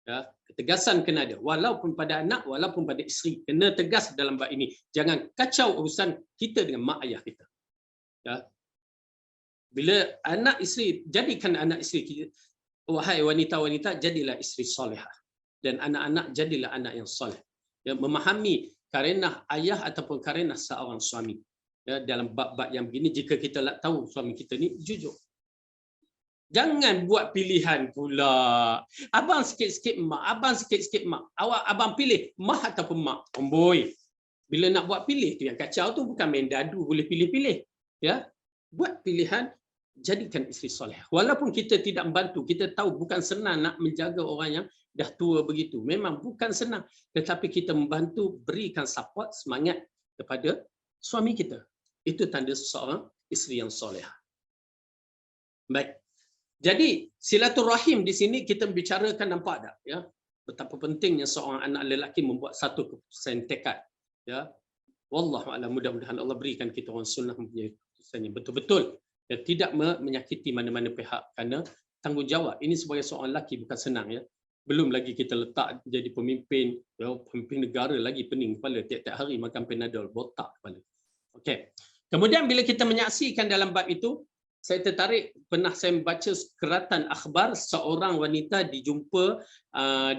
Speaker 1: Ya, ketegasan kena ada, walaupun pada anak, walaupun pada isteri, kena tegas dalam bab ini. Jangan kacau urusan kita dengan mak ayah kita. Ya. Bila anak isteri, jadikan anak isteri kita, wahai wanita-wanita, jadilah isteri solehah, dan anak-anak jadilah anak yang soleh. Ya, memahami karenah ayah ataupun karenah seorang suami. Ya, dalam bab-bab yang begini, jika kita nak tahu suami kita ni jujur. Jangan buat pilihan pula. Abang sikit-sikit mak, abang sikit-sikit mak. Abang pilih mak ataupun mak. Amboi. Bila nak buat pilih tu yang kacau tu, bukan main dadu boleh pilih-pilih. Ya. Buat pilihan, jadikan isteri soleh. Walaupun kita tidak membantu, kita tahu bukan senang nak menjaga orang yang dah tua begitu. Memang bukan senang. Tetapi kita membantu, berikan support, semangat kepada suami kita. Itu tanda seseorang isteri yang soleh. Baik. Jadi silaturahim di sini kita bicarakan, nampak tak, ya, betapa pentingnya seorang anak lelaki membuat satu keputusan tekad, ya. Wallahu a'lam, mudah-mudahan Allah berikan kita orang sunnah mempunyai keputusan yang betul-betul, ya, tidak menyakiti mana-mana pihak, kerana tanggungjawab ini sebagai seorang lelaki bukan senang, ya. Belum lagi kita letak jadi pemimpin, ya, pemimpin negara lagi pening kepala, tiap-tiap hari makan Panadol, botak kepala. Okey. Kemudian bila kita menyaksikan dalam bab itu, saya tertarik, pernah saya membaca keratan akhbar seorang wanita dijumpa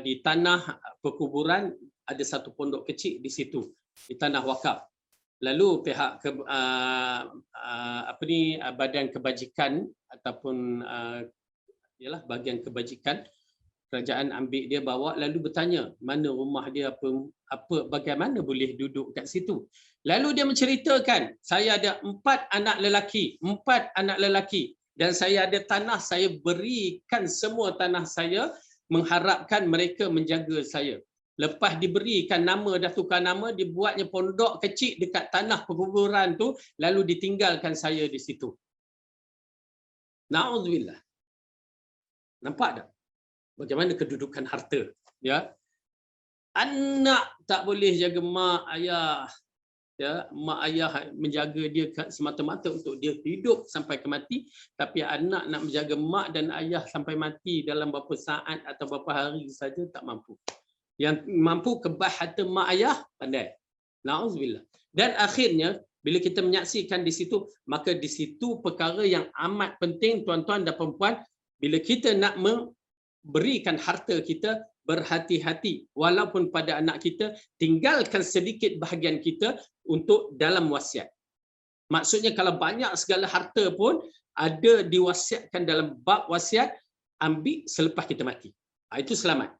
Speaker 1: di tanah perkuburan, ada satu pondok kecil di situ, di tanah wakaf. Lalu pihak badan kebajikan ataupun bahagian kebajikan Kerajaan ambil dia bawa lalu bertanya mana rumah dia, apa bagaimana boleh duduk kat situ. Lalu dia menceritakan, saya ada 4 anak lelaki dan saya ada tanah, saya berikan semua tanah saya mengharapkan mereka menjaga saya. Lepas diberikan nama, dah tukar nama, dibuatnya pondok kecil dekat tanah perkuburan tu, lalu ditinggalkan saya di situ. Na'udzubillah. Nampak tak bagaimana kedudukan harta? Ya, anak tak boleh jaga mak ayah, ya, mak ayah menjaga dia semata-mata untuk dia hidup sampai ke mati, tapi anak nak menjaga mak dan ayah sampai mati dalam beberapa saat atau beberapa hari saja tak mampu. Yang mampu kebah harta mak ayah pandai. Nauzubillah. Dan akhirnya bila kita menyaksikan di situ, maka di situ perkara yang amat penting tuan-tuan dan puan-puan, bila kita nak memberikan harta kita, berhati-hati walaupun pada anak kita, tinggalkan sedikit bahagian kita untuk dalam wasiat. Maksudnya kalau banyak segala harta pun ada diwasiatkan dalam bab wasiat, ambil selepas kita mati. Itu selamat.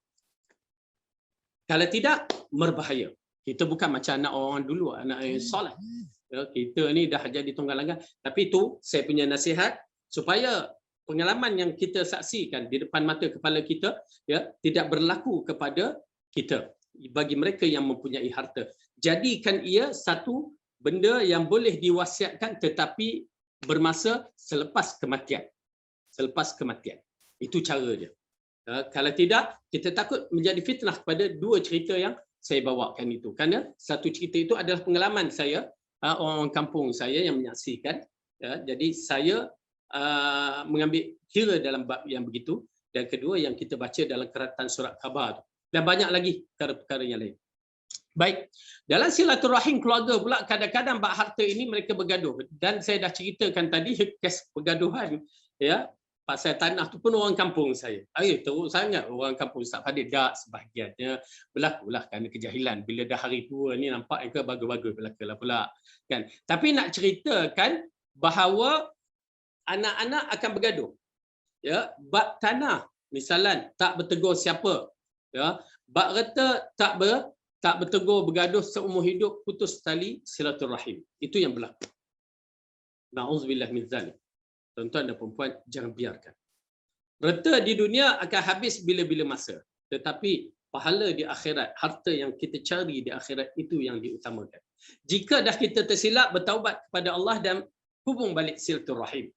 Speaker 1: Kalau tidak, berbahaya. Kita bukan macam anak orang dulu, anak yang soleh. Ya, kita ni dah jadi tunggal langgang. Tapi itu saya punya nasihat supaya pengalaman yang kita saksikan di depan mata kepala kita, ya, tidak berlaku kepada kita. Bagi mereka yang mempunyai harta, jadikan ia satu benda yang boleh diwasiatkan tetapi bermasa selepas kematian. Selepas kematian. Itu cara dia. Kalau tidak, kita takut menjadi fitnah kepada 2 cerita yang saya bawakan itu. Kerana satu cerita itu adalah pengalaman saya, orang kampung saya yang menyaksikan. Jadi saya mengambil kira dalam bab yang begitu. Dan kedua yang kita baca dalam keratan surat khabar. Dan banyak lagi perkara-perkara yang lain. Baik, dalam silaturahim keluarga pula kadang-kadang bab harta ini mereka bergaduh. Dan saya dah ceritakan tadi kes pergaduhan, ya, pasal tanah tu pun orang kampung saya. Teruk sangat orang kampung Ustaz Fadil. Tak, sebahagiannya berlakulah kerana kejahilan. Bila dah hari tua ni nampak ke bagus-bagus berlakulah pula. Kan? Tapi nak ceritakan bahawa anak-anak akan bergaduh. Ya, bab tanah misalan tak bertegur siapa. Ya, bab harta tak bertegur, bergaduh seumur hidup, putus tali silaturahim. Itu yang berlaku. Na'udzubillah min zalik. Tuan-tuan dan perempuan, jangan biarkan. Harta di dunia akan habis bila-bila masa. Tetapi pahala di akhirat, harta yang kita cari di akhirat, itu yang diutamakan. Jika dah kita tersilap, bertaubat kepada Allah dan hubung balik silaturahim.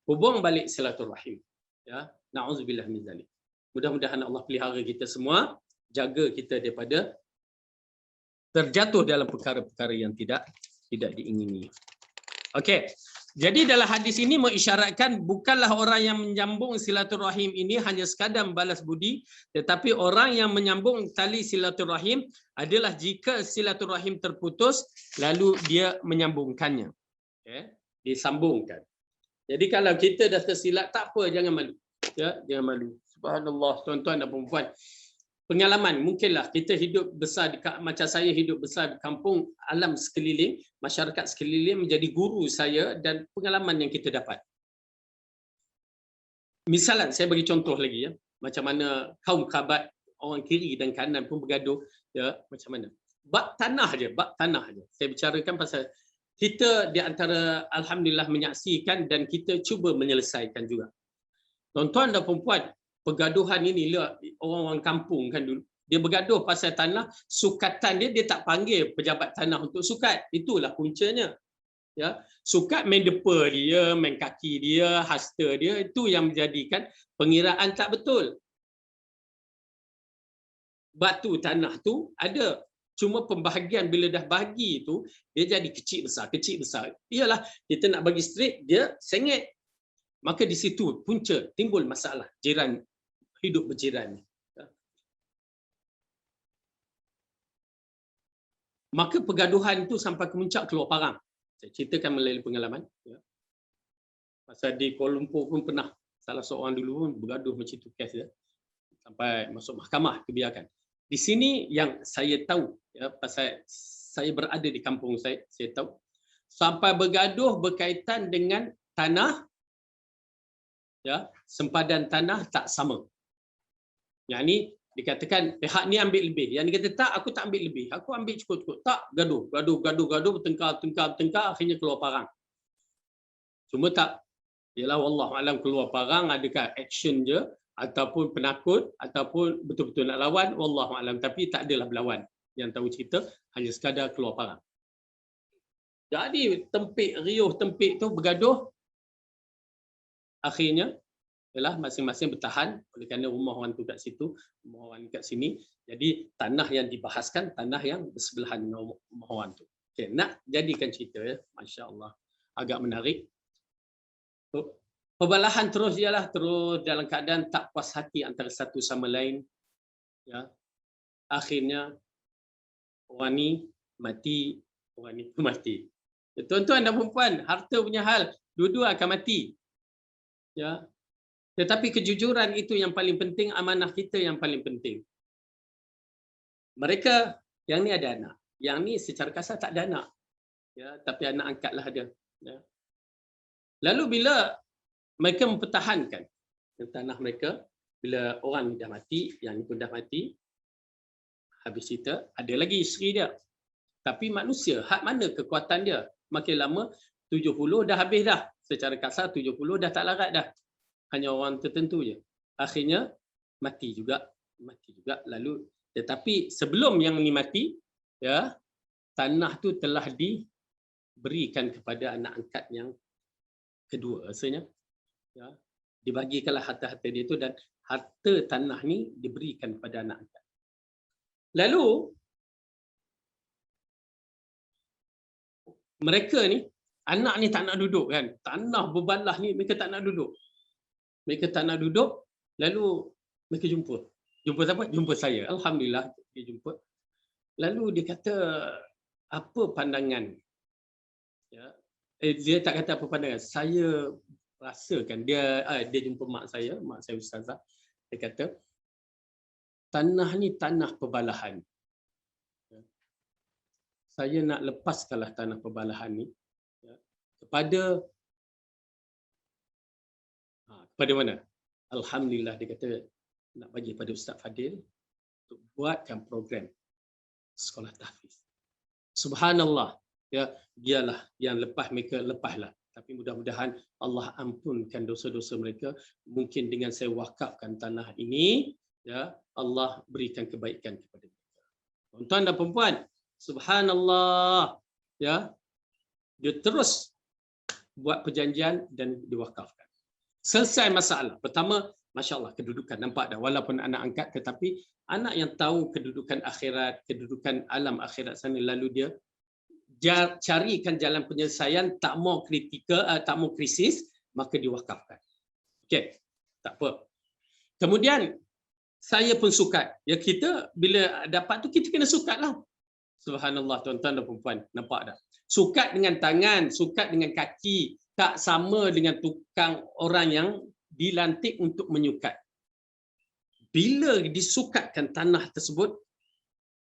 Speaker 1: Hubung balik silaturahim. Ya, na'udzubillah min zalik. Mudah-mudahan Allah pelihara kita semua, jaga kita daripada terjatuh dalam perkara-perkara yang tidak diingini. Okey. Jadi dalam hadis ini mengisyaratkan bukanlah orang yang menyambung silaturahim ini hanya sekadar balas budi, tetapi orang yang menyambung tali silaturahim adalah jika silaturahim terputus lalu dia menyambungkannya. Okay? Disambungkan. Jadi kalau kita dah tersilap, tak apa, jangan malu. Ya, jangan malu. Subhanallah, tuan-tuan dan puan-puan. Pengalaman, mungkinlah kita hidup besar macam saya hidup besar di kampung, alam sekeliling, masyarakat sekeliling menjadi guru saya dan pengalaman yang kita dapat. Misalan, saya bagi contoh lagi, ya, macam mana kaum kerabat orang kiri dan kanan pun bergaduh, ya, macam mana. Bab tanah aja. Saya bicarakan pasal kita di antara alhamdulillah menyaksikan dan kita cuba menyelesaikan juga. Tuan-tuan dan perempuan, pergaduhan ini lah orang-orang kampung kan dulu. Dia bergaduh pasal tanah, sukatan dia tak panggil pejabat tanah untuk sukat. Itulah puncanya. Ya, sukat main depa dia, main kaki dia, hasta dia, itu yang menjadikan pengiraan tak betul. Batu tanah tu ada. Cuma pembahagian bila dah bagi tu, dia jadi kecil besar. Iyalah, kita nak bagi straight, dia sengit. Maka di situ punca timbul masalah jiran, hidup berjiran. Maka pergaduhan itu sampai ke puncak keluar parang. Saya ceritakan melalui pengalaman. Ya. Pasal di Kuala Lumpur pun pernah salah seorang dulu pun bergaduh macam itu kes dia. Sampai masuk mahkamah kebiarkan. Di sini yang saya tahu, ya, pasal saya berada di kampung saya tahu. Sampai bergaduh berkaitan dengan tanah, ya, sempadan tanah tak sama. Yang ni dikatakan pihak ni ambil lebih. Yang ni kata tak, aku tak ambil lebih. Aku ambil cukup-cukup. Tak, gaduh, bertengkar, akhirnya keluar parang. Cuma tak, ialah wallahu alam keluar parang, adakah action je ataupun penakut ataupun betul-betul nak lawan, wallahu alam, tapi tak adalah berlawan. Yang tahu cerita hanya sekadar keluar parang. Jadi riuh tempik tu bergaduh, akhirnya ialah masing-masing bertahan oleh kerana rumah orang tu kat situ, rumah orang kat sini. Jadi tanah yang dibahaskan tanah yang bersebelahan dengan rumah orang tu. Okey, nak jadikan cerita ya, masya-Allah, agak menarik. Perbalahan terus dalam keadaan tak puas hati antara satu sama lain. Ya. Akhirnya orang ni mati, orang ni mati. Ya, tuan-tuan dan puan-puan, harta punya hal, dua-dua akan mati. Ya. Tetapi kejujuran itu yang paling penting, amanah kita yang paling penting. Mereka yang ni ada anak, yang ni secara kasar tak ada anak. Ya, tapi anak angkatlah dia. Ya. Lalu bila mereka mempertahankan tanah mereka, bila orang ni dah mati, yang ni pun dah mati, habis cerita, ada lagi isteri dia. Tapi manusia, hak mana kekuatan dia? Makin lama, 70 dah habis dah. Secara kasar 70 dah tak larat dah. Hanya orang tertentu je. Akhirnya mati juga. Lalu, tetapi sebelum yang ni mati, ya, tanah tu telah diberikan kepada anak angkat yang kedua rasanya. Ya, dibagikanlah harta-harta dia tu, dan harta tanah ni diberikan kepada anak angkat. Lalu mereka ni, anak ni tak nak duduk kan. Tanah berbalah ni mereka tak nak duduk. Lalu mereka jumpa. Jumpa siapa? Jumpa saya. Alhamdulillah dia jumpa. Lalu dia kata, apa pandangan? Ya. Dia tak kata apa pandangan. Saya rasakan dia jumpa mak saya ustazah. Dia kata, tanah ni tanah perbalahan. Saya nak lepaskanlah tanah perbalahan ni, ya, kepada mana? Alhamdulillah, dia kata nak bagi pada Ustaz Fadil untuk buatkan program sekolah tahfiz. Subhanallah, ya, dialah yang lepas mereka, lepaslah. Tapi mudah-mudahan Allah ampunkan dosa-dosa mereka. Mungkin dengan saya wakafkan tanah ini, ya, Allah berikan kebaikan kepada mereka. Tuan-tuan dan puan-puan, subhanallah, ya, dia terus buat perjanjian dan diwakafkan. Selesai masalah. Pertama, masya-Allah, kedudukan nampak dah, walaupun anak angkat, tetapi anak yang tahu kedudukan akhirat, kedudukan alam akhirat sana, lalu dia carikan jalan penyelesaian, tak mau kritikal, tak mau krisis, maka diwakafkan. Okey, tak apa. Kemudian saya pun sukat. Ya, kita bila dapat tu kita kena sukatlah. Subhanallah, tuan-tuan dan puan-puan, nampak tak? Sukat dengan tangan, sukat dengan kaki, tak sama dengan tukang orang yang dilantik untuk menyukat. Bila disukatkan tanah tersebut,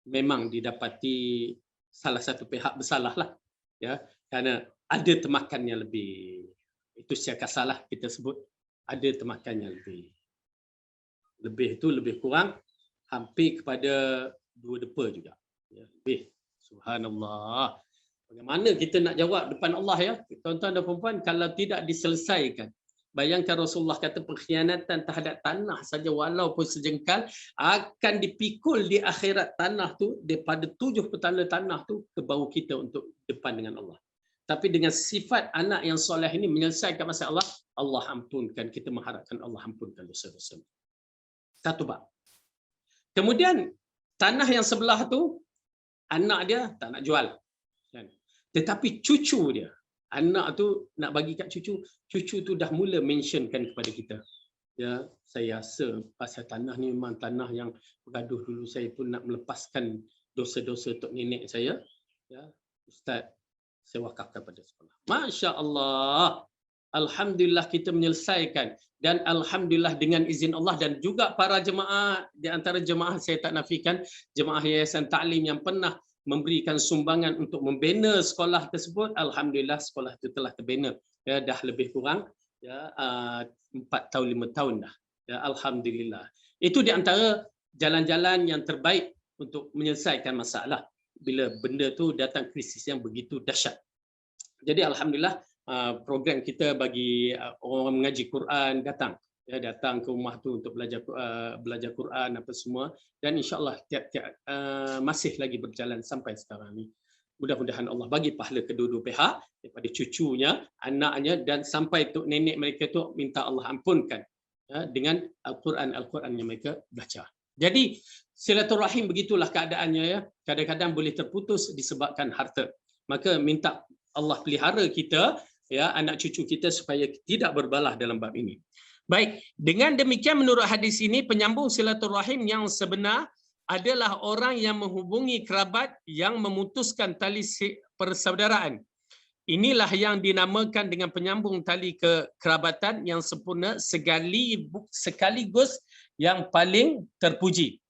Speaker 1: memang didapati salah satu pihak bersalahlah, ya, kerana ada temakan yang lebih, itu secara kasarlah kita sebut, ada temakan yang lebih itu lebih kurang hampir kepada 2 depa juga, ya, lebih. Subhanallah, bagaimana kita nak jawab depan Allah, ya, tuan-tuan dan puan-puan, kalau tidak diselesaikan. Bayangkan Rasulullah kata pengkhianatan terhadap tanah saja walaupun sejengkal akan dipikul di akhirat tanah tu, daripada 7 petala tanah tu ke bau kita untuk depan dengan Allah. Tapi dengan sifat anak yang soleh ini menyelesaikan masalah, Allah ampunkan, kita mengharapkan Allah ampunkan dosa-dosa. Satu bab. Kemudian tanah yang sebelah tu, anak dia tak nak jual. Tetapi cucu dia, anak tu nak bagi kat cucu tu dah mula mentionkan kepada kita. Ya, saya rasa pasal tanah ni memang tanah yang bergaduh dulu, saya pun nak melepaskan dosa-dosa untuk nenek saya. Ya, Ustaz, saya wakafkan pada sekolah. Masya-Allah. Alhamdulillah kita menyelesaikan, dan alhamdulillah dengan izin Allah, dan juga para jemaah, di antara jemaah saya tak nafikan, jemaah Yayasan Ta'lim yang pernah memberikan sumbangan untuk membina sekolah tersebut, alhamdulillah sekolah itu telah terbina, ya, dah lebih kurang, ya, 4 tahun 5 tahun dah, Ya, alhamdulillah. Itu di antara jalan-jalan yang terbaik untuk menyelesaikan masalah bila benda tu datang krisis yang begitu dahsyat. Jadi alhamdulillah program kita bagi orang mengaji Quran datang datang ke rumah tu untuk belajar Quran apa semua, dan insya-Allah tiap-tiap masih lagi berjalan sampai sekarang ni. Mudah-mudahan Allah bagi pahala kedua-dua pihak, daripada cucunya, anaknya, dan sampai tu nenek mereka tu minta Allah ampunkan dengan Al-Quran yang mereka baca. Jadi silaturahim begitulah keadaannya ya. Kadang-kadang boleh terputus disebabkan harta. Maka minta Allah pelihara kita, ya, anak cucu kita supaya tidak berbalah dalam bab ini. Baik, dengan demikian menurut hadis ini penyambung silaturahim yang sebenar adalah orang yang menghubungi kerabat yang memutuskan tali persaudaraan. Inilah yang dinamakan dengan penyambung tali kekerabatan yang sempurna sekaligus yang paling terpuji.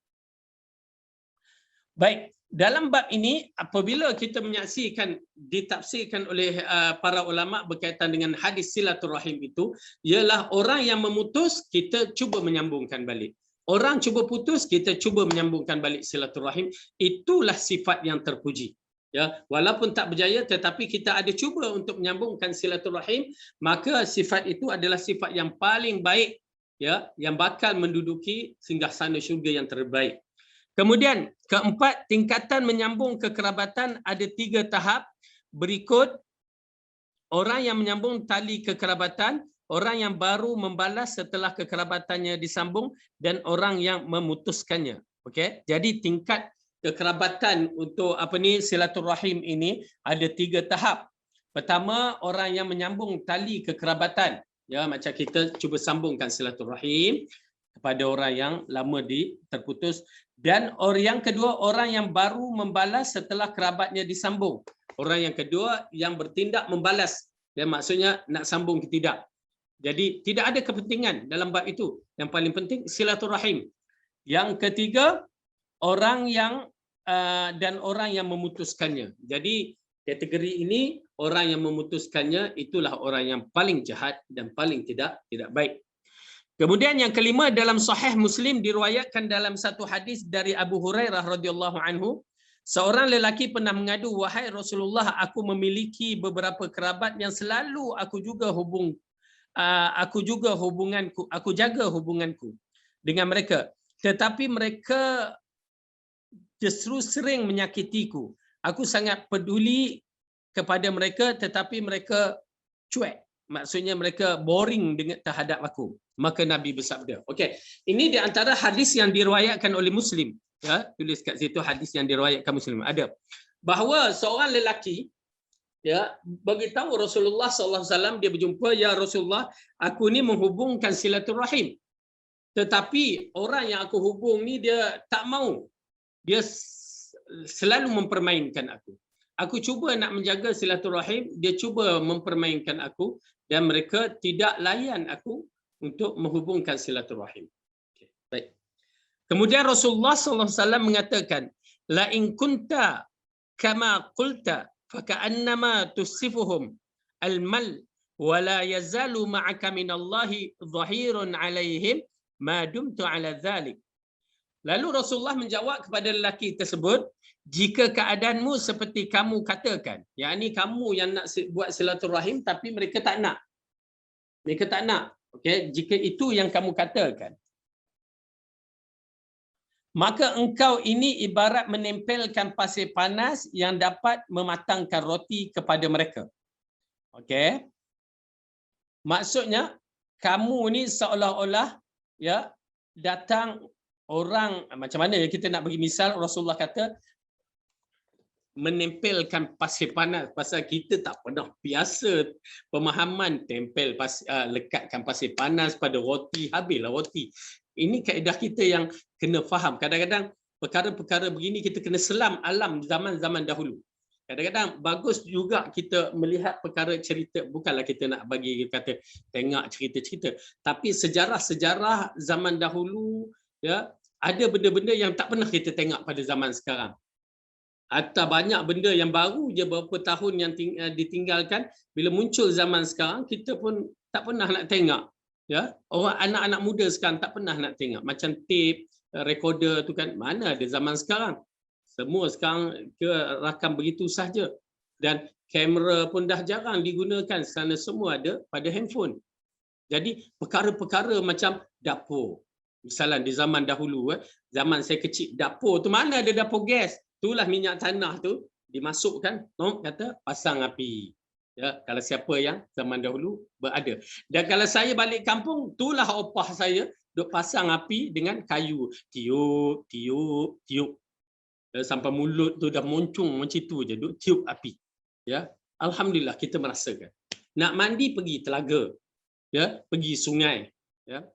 Speaker 1: Baik, dalam bab ini apabila kita menyaksikan ditafsirkan oleh para ulama berkaitan dengan hadis silaturahim itu, ialah orang yang memutus kita cuba menyambungkan balik. Orang cuba putus, kita cuba menyambungkan balik silaturahim. Itulah sifat yang terpuji. Ya, walaupun tak berjaya tetapi kita ada cuba untuk menyambungkan silaturahim, maka sifat itu adalah sifat yang paling baik, ya, yang bakal menduduki singgasana syurga yang terbaik. Kemudian keempat, tingkatan menyambung kekerabatan ada 3 tahap berikut: orang yang menyambung tali kekerabatan, orang yang baru membalas setelah kekerabatannya disambung, dan orang yang memutuskannya. Okey, jadi tingkat kekerabatan untuk silaturahim ini ada 3 tahap. Pertama, orang yang menyambung tali kekerabatan, ya, macam kita cuba sambungkan silaturahim kepada orang yang lama terputus, dan orang yang kedua, orang yang baru membalas setelah kerabatnya disambung. Orang yang kedua yang bertindak membalas, dan maksudnya nak sambung ke tidak. Jadi tidak ada kepentingan dalam bab itu. Yang paling penting silaturahim. Yang ketiga, orang yang dan orang yang memutuskannya. Jadi kategori ini orang yang memutuskannya itulah orang yang paling jahat dan paling tidak baik. Kemudian yang kelima, dalam Sahih Muslim diriwayatkan dalam satu hadis dari Abu Hurairah radhiyallahu anhu, seorang lelaki pernah mengadu, "Wahai Rasulullah, aku memiliki beberapa kerabat yang selalu aku jaga hubunganku dengan mereka, tetapi mereka justru sering menyakitiku. Aku sangat peduli kepada mereka tetapi mereka cuek. Maksudnya mereka boring terhadap aku." Maka Nabi bersabda. Okey, ini di antara hadis yang diriwayatkan oleh Muslim, ya, tulis kat situ hadis yang diriwayatkan Muslim. Ada bahawa seorang lelaki, ya, beritahu Rasulullah sallallahu alaihi wasallam, dia berjumpa, "Ya Rasulullah, aku ni menghubungkan silaturahim. Tetapi orang yang aku hubung ni dia tak mau. Dia selalu mempermainkan aku. Aku cuba nak menjaga silaturahim, dia cuba mempermainkan aku, dan mereka tidak layan aku untuk menghubungkan silaturahim." Okay, baik. Kemudian Rasulullah sallallahu alaihi wasallam mengatakan, "La in kunta kama qulta faka'annama tusifuhum al-mal wa la yazalu ma'aka minallahi dhahirun 'alaihim ma dumtu 'ala dhalik." Lalu Rasulullah menjawab kepada lelaki tersebut, "Jika keadaanmu seperti kamu katakan," yakni kamu yang nak buat silaturahim tapi mereka tak nak. Mereka tak nak. Okey, jika itu yang kamu katakan, maka engkau ini ibarat menempelkan pasir panas yang dapat mematangkan roti kepada mereka. Okey. Maksudnya kamu ni seolah-olah, ya, datang orang, macam mana ya kita nak bagi misal, Rasulullah kata menempelkan pasir panas, pasal kita tak pernah biasa pemahaman tempel lekatkan pasir panas pada roti, habislah roti. Ini kaedah kita yang kena faham. Kadang-kadang perkara-perkara begini kita kena selam alam zaman-zaman dahulu. Kadang-kadang bagus juga kita melihat perkara cerita, bukanlah kita nak bagi kata tengok cerita-cerita, tapi sejarah-sejarah zaman dahulu, ya, ada benda-benda yang tak pernah kita tengok pada zaman sekarang. Atau banyak benda yang baru je beberapa tahun yang ditinggalkan, bila muncul zaman sekarang kita pun tak pernah nak tengok. Ya, orang anak-anak muda sekarang tak pernah nak tengok macam tape, recorder tu kan, mana ada zaman sekarang. Semua sekarang ke rakam begitu sahaja. Dan kamera pun dah jarang digunakan kerana semua ada pada handphone. Jadi perkara-perkara macam dapur. Misalnya di zaman dahulu, zaman saya kecil, dapur tu mana ada dapur gas. Itulah minyak tanah tu dimasukkan, kata pasang api. Ya, kalau siapa yang zaman dahulu berada. Dan kalau saya balik kampung, itulah opah saya duk pasang api dengan kayu. Tiup, tiup, tiup. Sampai mulut tu dah moncung macam itu je, duk tiup api. Ya, alhamdulillah kita merasakan. Nak mandi pergi telaga. Ya, pergi sungai. Ya.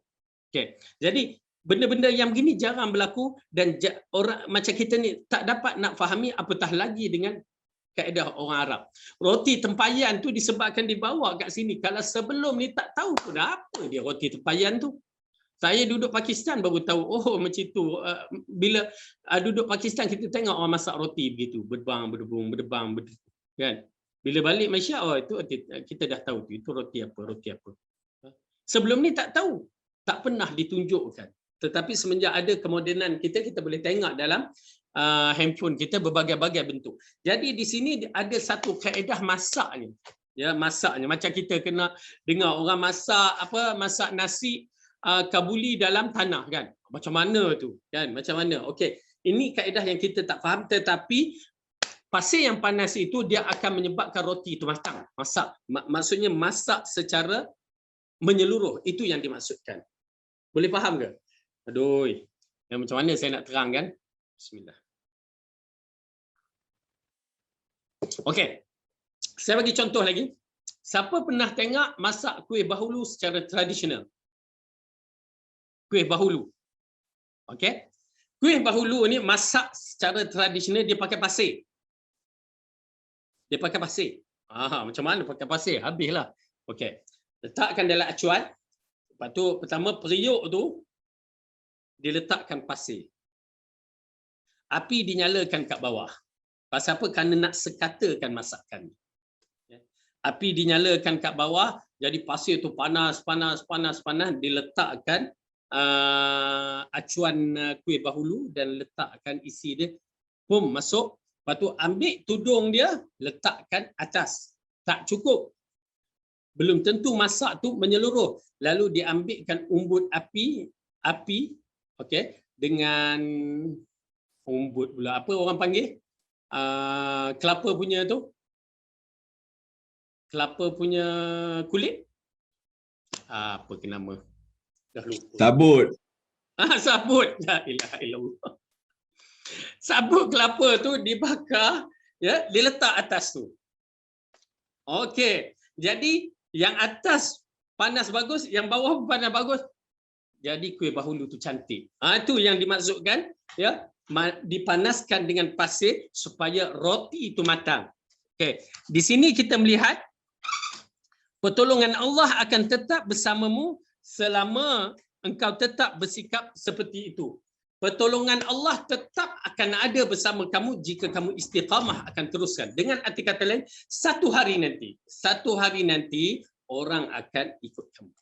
Speaker 1: Okey. Jadi benda-benda yang begini jarang berlaku dan orang macam kita ni tak dapat nak fahami, apatah lagi dengan kaedah orang Arab. Roti tempayan tu disebabkan dibawa kat sini. Kalau sebelum ni tak tahu pun apa dia roti tempayan tu. Saya duduk Pakistan baru tahu, oh macam tu. Bila duduk Pakistan kita tengok orang masak roti begitu, berdebang, berdebung, berdebang, kan. Bila balik Malaysia, oh itu kita dah tahu tu, itu roti apa, roti apa. Sebelum ni tak tahu, tak pernah ditunjukkan. Tetapi semenjak ada kemodenan kita boleh tengok dalam handphone kita berbagai-bagai bentuk. Jadi di sini ada satu kaedah masaknya. Ya, masaknya macam kita kena dengar orang masak apa, masak nasi kabuli dalam tanah kan. Macam mana tu? Kan? Macam mana? Okey. Ini kaedah yang kita tak faham, tetapi pasir yang panas itu dia akan menyebabkan roti itu matang. Masak. Maksudnya masak secara menyeluruh. Itu yang dimaksudkan. Boleh faham ke? Aduh. Yang macam mana saya nak terangkan? Bismillah. Okey. Saya bagi contoh lagi. Siapa pernah tengok masak kuih bahulu secara tradisional? Kuih bahulu. Okey. Kuih bahulu ni masak secara tradisional dia pakai pasir. Dia pakai pasir. Macam mana pakai pasir? Habislah. Okey. Letakkan dalam acuan. Lepas tu pertama periuk tu diletakkan pasir. Api dinyalakan kat bawah. Pasal apa? Kerana nak sekatakan masakan. Api dinyalakan kat bawah, jadi pasir tu panas, panas, panas, panas, diletakkan acuan kuih bahulu dan letakkan isi dia. Pum, masuk. Lepas tu ambil tudung dia, letakkan atas. Tak cukup. Belum tentu masak tu menyeluruh. Lalu diambilkan umbut api, okey, dengan umbut pula. Apa orang panggil? Kelapa punya tu. Kelapa punya kulit. Apa ke nama? Dah lupa.
Speaker 2: Sabut.
Speaker 1: Sabut. La ilaha illallah. Sabut kelapa tu dibakar, ya, diletak atas tu. Okey. Jadi yang atas panas bagus, yang bawah pun panas bagus. Jadi kuih bahulu tu cantik. Itu yang dimaksudkan, ya, dipanaskan dengan pasir supaya roti itu matang. Okey. Di sini kita melihat pertolongan Allah akan tetap bersamamu selama engkau tetap bersikap seperti itu. Pertolongan Allah tetap akan ada bersama kamu jika kamu istiqamah akan teruskan. Dengan arti kata lain, satu hari nanti orang akan ikut kamu.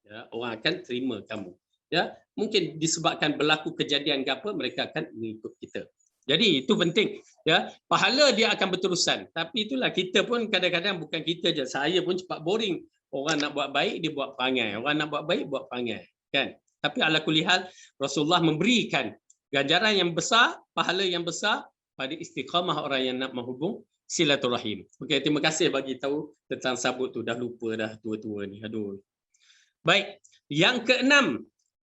Speaker 1: Ya, orang akan terima kamu. Ya, mungkin disebabkan berlaku kejadian ke apa, mereka akan mengikut kita. Jadi itu penting, ya. Pahala dia akan berterusan. Tapi itulah kita pun kadang-kadang bukan kita je, saya pun cepat boring. Orang nak buat baik dia buat perangai, orang nak buat baik buat perangai, kan? Tapi ala kulli hal Rasulullah memberikan ganjaran yang besar, pahala yang besar pada istiqamah orang yang nak menghubung silaturahim. Okey, terima kasih bagi tahu tentang sabut tu, dah lupa dah tua-tua ni. Aduh. Baik, yang keenam,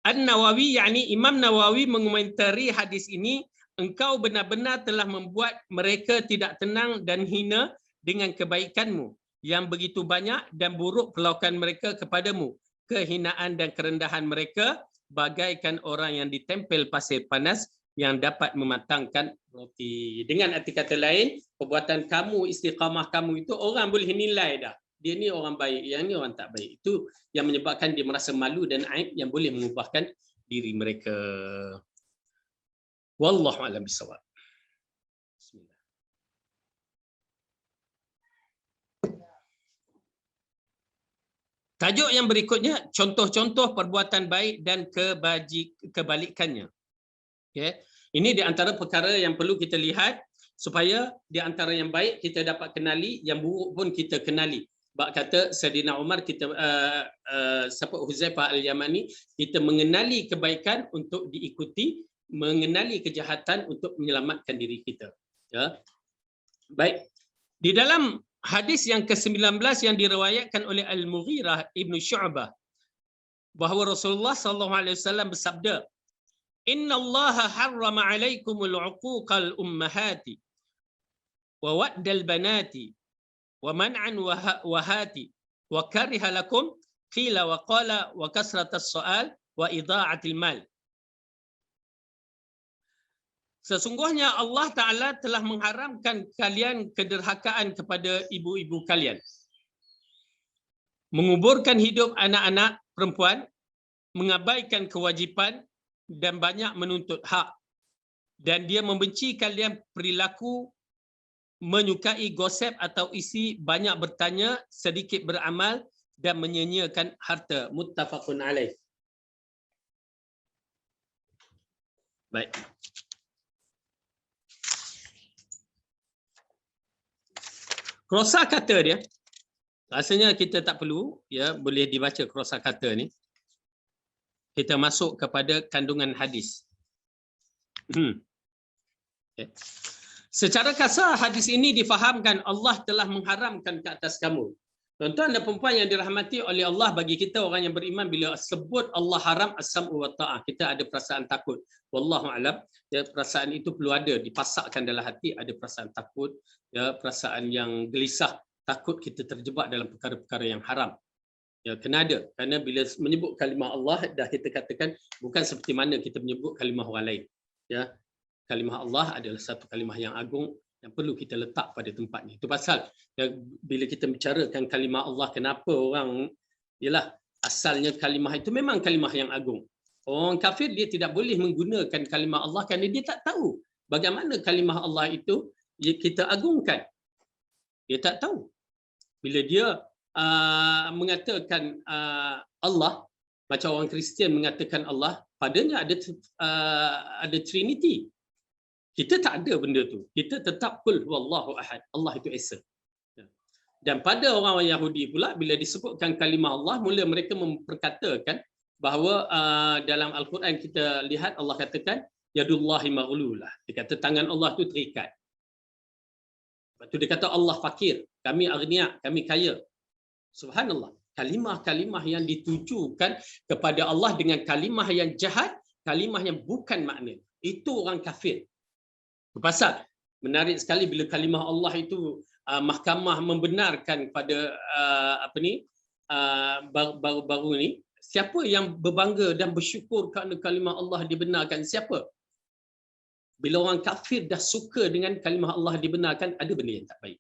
Speaker 1: An-Nawawi, yakni Imam Nawawi mengomentari hadis ini, engkau benar-benar telah membuat mereka tidak tenang dan hina dengan kebaikanmu yang begitu banyak dan buruk perlakuan mereka kepadamu. Kehinaan dan kerendahan mereka bagaikan orang yang ditempel pasir panas yang dapat mematangkan roti. Dengan arti kata lain, perbuatan kamu, istiqamah kamu itu orang boleh nilai dah. Dia ni orang baik, yang ni orang tak baik. Itu yang menyebabkan dia merasa malu dan aib yang boleh mengubahkan diri mereka. Wallahu a'lam bishawab. Bismillah. Tajuk yang berikutnya, contoh-contoh perbuatan baik dan kebalikannya. Okay. Ini di antara perkara yang perlu kita lihat supaya di antara yang baik kita dapat kenali, yang buruk pun kita kenali. Sebab kata Saidina Umar, kita siapa Huzaifah Al-Yamani, kita mengenali kebaikan untuk diikuti, mengenali kejahatan untuk menyelamatkan diri kita. Ya. Baik. Di dalam hadis yang ke-19 yang diriwayatkan oleh Al-Mughirah Ibn Syu'bah bahawa Rasulullah SAW bersabda, Inna Allah harrama alaikumul uquqal ummahati wa wa'dal banati wa man'an wahati wa kariha lakum qila wa qala wa kasratas soal wa idha'atil mal. Sesungguhnya Allah Ta'ala telah mengharamkan kalian kederhakaan kepada ibu-ibu kalian, menguburkan hidup anak-anak perempuan, mengabaikan kewajipan dan banyak menuntut hak. Dan dia membenci kalian perilaku menyukai gosip atau isi banyak bertanya, sedikit beramal dan menyia-nyiakan harta. Muttafaqun alaih. Baik. Krosa kata dia, rasanya kita tak perlu, ya, boleh dibaca krosa kata ni. Kita masuk kepada kandungan hadis. Okay. Secara kasar hadis ini difahamkan Allah telah mengharamkan ke atas kamu. Tuan-tuan dan puan yang dirahmati oleh Allah, bagi kita orang yang beriman, bila sebut Allah haram, as-sam'u wa ta'ah, kita ada perasaan takut. Wallahu alam, ya, perasaan itu perlu ada, dipasakkan dalam hati, ada perasaan takut, ya, perasaan yang gelisah, takut kita terjebak dalam perkara-perkara yang haram. Ya, kena ada. Kerana bila menyebut kalimah Allah, dah kita katakan bukan seperti mana kita menyebut kalimah orang lain. Ya, kalimah Allah adalah satu kalimah yang agung yang perlu kita letak pada tempatnya. Itu pasal ya, bila kita bicarakan kalimah Allah, kenapa orang, ialah asalnya kalimah itu memang kalimah yang agung. Orang kafir dia tidak boleh menggunakan kalimah Allah kerana dia tak tahu bagaimana kalimah Allah itu kita agungkan. Dia tak tahu. Bila dia mengatakan Allah, macam orang Kristian mengatakan Allah, padanya ada Trinity. Kita tak ada benda tu. Kita tetap qul huwallahu ahad. Allah itu esa. Dan pada orang Yahudi pula, bila disebutkan kalimah Allah, mula mereka memperkatakan bahawa dalam Al-Quran kita lihat Allah katakan yadullahi maghlulah. Dia kata tangan Allah tu terikat. Lepas tu dia kata Allah fakir, kami agniya, kami kaya. Subhanallah. Kalimah-kalimah yang ditujukan kepada Allah dengan kalimah yang jahat, kalimah yang bukan makna. Itu orang kafir. Pasal menarik sekali bila kalimah Allah itu mahkamah membenarkan pada baru-baru ni, siapa yang berbangga dan bersyukur kerana kalimah Allah dibenarkan? Siapa? Bila orang kafir dah suka dengan kalimah Allah dibenarkan, ada benda yang tak baik.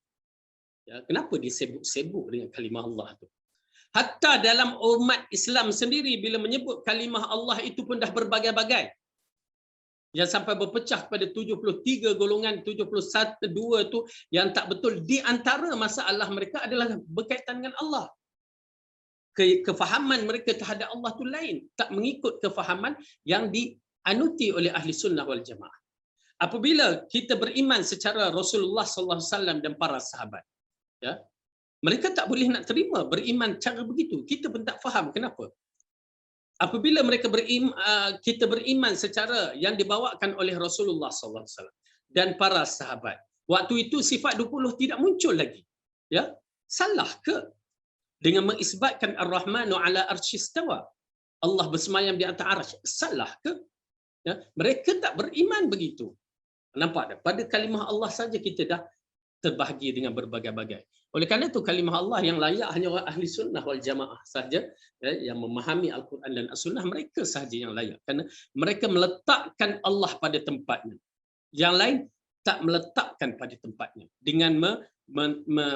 Speaker 1: Ya, kenapa dia sibuk-sibuk dengan kalimah Allah tu? Hatta dalam umat Islam sendiri, bila menyebut kalimah Allah itu pun dah berbagai-bagai. Yang sampai berpecah pada 73 golongan, 71 tu yang tak betul. Di antara masalah mereka adalah berkaitan dengan Allah. Kefahaman mereka terhadap Allah tu lain, tak mengikut kefahaman yang dianuti oleh ahli sunnah wal jamaah. Apabila kita beriman secara Rasulullah sallallahu alaihi wasallam dan para sahabat, ya, mereka tak boleh nak terima beriman cara begitu. Kita pun tak faham kenapa. Apabila mereka kita beriman secara yang dibawakan oleh Rasulullah sallallahu alaihi wasallam dan para sahabat, waktu itu sifat 20 tidak muncul lagi. Ya, salah ke dengan mengisbatkan Ar-Rahmanu ala arsyistawa, Allah bersemayam di atas arsy? Salah ke? Ya, mereka tak beriman begitu. Nampak tak? Pada kalimah Allah saja kita dah terbahagi dengan berbagai-bagai. Oleh kerana itu kalimah Allah yang layak hanya orang ahli sunnah wal jamaah saja, ya, yang memahami Al-Quran dan As-Sunnah, mereka sahaja yang layak. Kerana mereka meletakkan Allah pada tempatnya. Yang lain tak meletakkan pada tempatnya. Dengan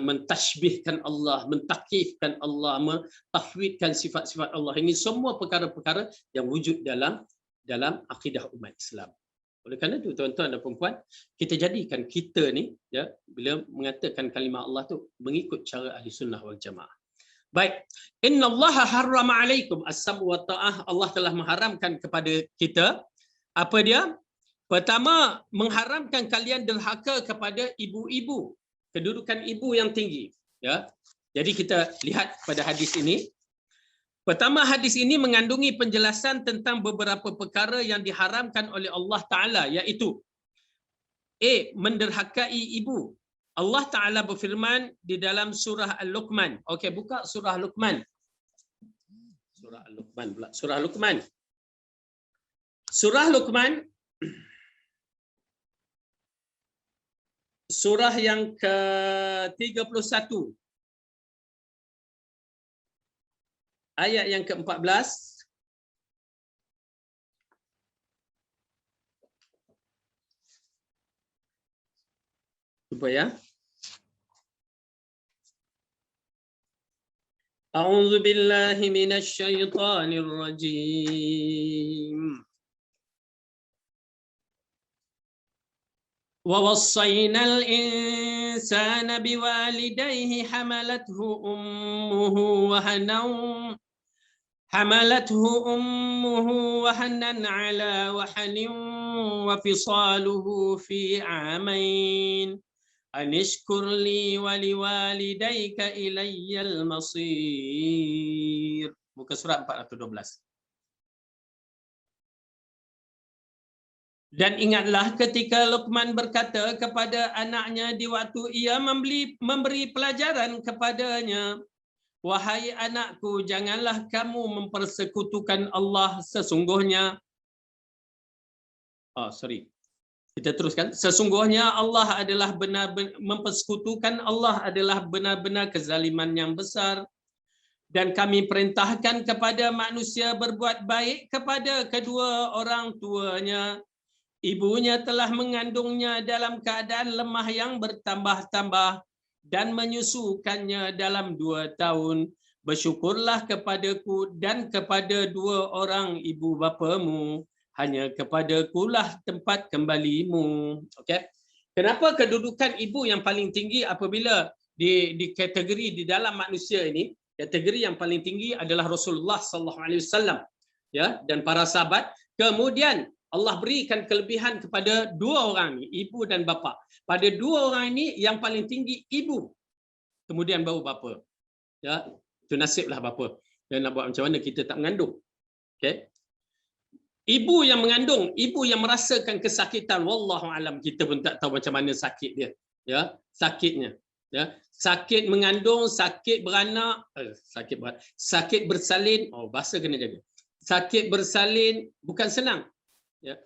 Speaker 1: mentashbihkan Allah, mentakifkan Allah, mentafwidkan sifat-sifat Allah. Ini semua perkara-perkara yang wujud dalam akidah umat Islam. Oleh kerana itu tuan-tuan dan puan-puan, kita jadikan kita ni, ya, bila mengatakan kalimah Allah tu mengikut cara ahli sunnah wal jamaah. Baik. Innallaha harrama alaikum as-sam'u wa ta'ah. Allah telah mengharamkan kepada kita apa dia? Pertama, mengharamkan kalian derhaka kepada ibu-ibu. Kedudukan ibu yang tinggi, ya. Jadi kita lihat pada hadis ini. Pertama, hadis ini mengandungi penjelasan tentang beberapa perkara yang diharamkan oleh Allah Taala, iaitu menderhakai ibu. Allah Taala berfirman di dalam surah Al-Luqman. Okey, buka surah Luqman. Surah Al-Luqman pula. Surah Luqman. Surah Luqman surah yang ke-31. Ayat yang ke-14. Cuba ya. A'udzu billahi minasy syaithanir rajim. Wa wassaynal insana biwalidayhi hamalathu ummuhu wahanan ala wahanin wa fisaluhu fi amain. Anishkur li wa liwalidayka ilayyal masir. Muka surat 412. Dan ingatlah ketika Luqman berkata kepada anaknya di waktu ia memberi pelajaran kepadanya, wahai anakku, janganlah kamu mempersekutukan Allah sesungguhnya. Kita teruskan. Sesungguhnya Allah adalah mempersekutukan Allah adalah benar-benar kezaliman yang besar. Dan kami perintahkan kepada manusia berbuat baik kepada kedua orang tuanya. Ibunya telah mengandungnya dalam keadaan lemah yang bertambah-tambah dan menyusukannya dalam 2 tahun. Bersyukurlah kepadaku dan kepada 2 orang ibu bapamu. Hanya kepadakulah tempat kembalimu. Okey. Kenapa kedudukan ibu yang paling tinggi apabila di kategori di dalam manusia ini, kategori yang paling tinggi adalah Rasulullah sallallahu alaihi wasallam, ya, dan para sahabat. Kemudian Allah berikan kelebihan kepada 2 orang ni, ibu dan bapa. Pada 2 orang ini yang paling tinggi ibu. Kemudian baru bapa. Ya, itu nasiblah bapa. Dan nak buat macam mana kita tak mengandung. Okey. Ibu yang mengandung, ibu yang merasakan kesakitan, wallahu alam, kita pun tak tahu macam mana sakit dia, ya, sakitnya, ya. Sakit mengandung, sakit beranak, sakit bersalin, bahasa kena jaga. Sakit bersalin bukan senang, ya.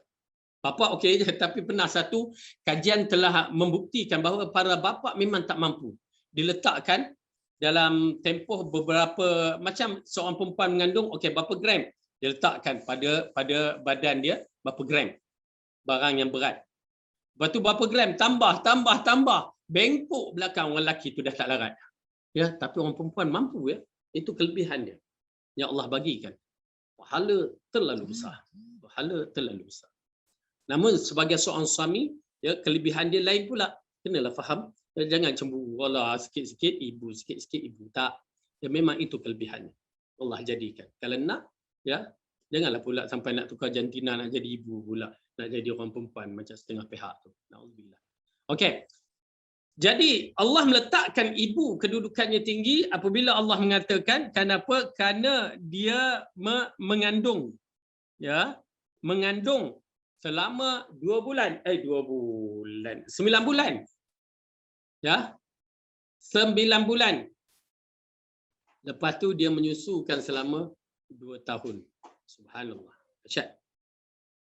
Speaker 1: Bapa okey je, tapi pernah satu kajian telah membuktikan bahawa para bapa memang tak mampu. Diletakkan dalam tempoh beberapa, macam seorang perempuan mengandung, okey, berapa gram dia letakkan pada badan dia, berapa gram barang yang berat. Lepas tu berapa gram tambah bengkok belakang orang lelaki tu dah tak larat. Ya, tapi orang perempuan mampu, ya. Itu kelebihan dia yang Allah bagikan. Pahala terlalu besar. Namun sebagai seorang suami, ya, kelebihan dia lain pula. Kenalah faham. Jangan cemburu, wallah sikit-sikit ibu, sikit-sikit ibu. Tak. Ya, memang itu kelebihannya. Allah jadikan. Kalau nak, ya, janganlah pula sampai nak tukar jantina nak jadi ibu pula, nak jadi orang perempuan macam setengah pihak tu. Nauzubillah. Okey. Jadi Allah meletakkan ibu kedudukannya tinggi apabila Allah mengatakan kenapa? Kerana dia mengandung, ya, mengandung selama 9 bulan. Ya. 9 bulan. Lepas tu dia menyusukan selama 2 tahun. Subhanallah. Dahsyat.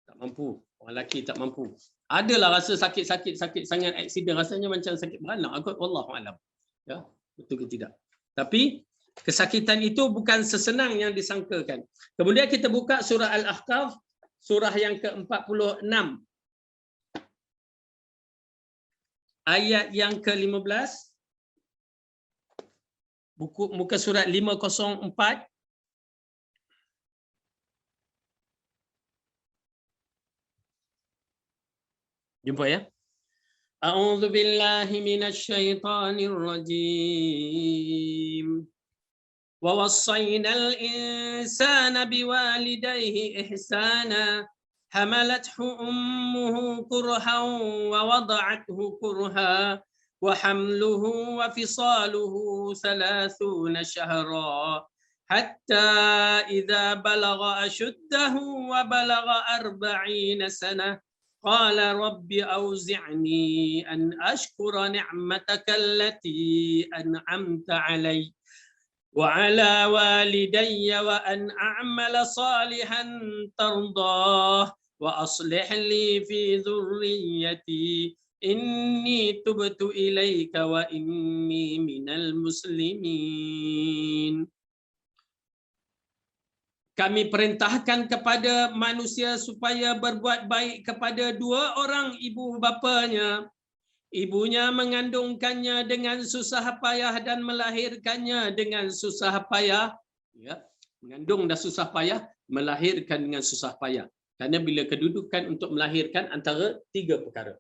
Speaker 1: Tak mampu. Orang lelaki tak mampu. Adalah rasa sakit sangat, aksiden, rasanya macam sakit beranak. Wallahu alam. Ya, betul ke tidak? Tapi kesakitan itu bukan sesenang yang disangkakan. Kemudian kita buka surah Al-Ahqaf, surah yang ke-46. Ayat yang ke-15. Muka surat 504. Jumpa ya. A'udzu billahi minasy syaithanir rajim. ووصينا الإنسان بوالديه إحسانا حملته أمه كرها ووضعته كرها وحمله وفصاله 30 شهرا حتى إذا بلغ أشده وبلغ 40 سنة قال رب أوزعني أن أشكر نعمتك التي أنعمت علي وعلى والدي وأن أعمل صالحا ترضاه وأصلح لي في ذريتي إني تبت إليك وإني من المسلمين. Kami perintahkan kepada manusia supaya berbuat baik kepada dua orang ibu bapanya. Ibunya mengandungkannya dengan susah payah dan melahirkannya dengan susah payah. Ya, mengandung dah susah payah, melahirkan dengan susah payah. Kerana bila kedudukan untuk melahirkan antara 3 perkara.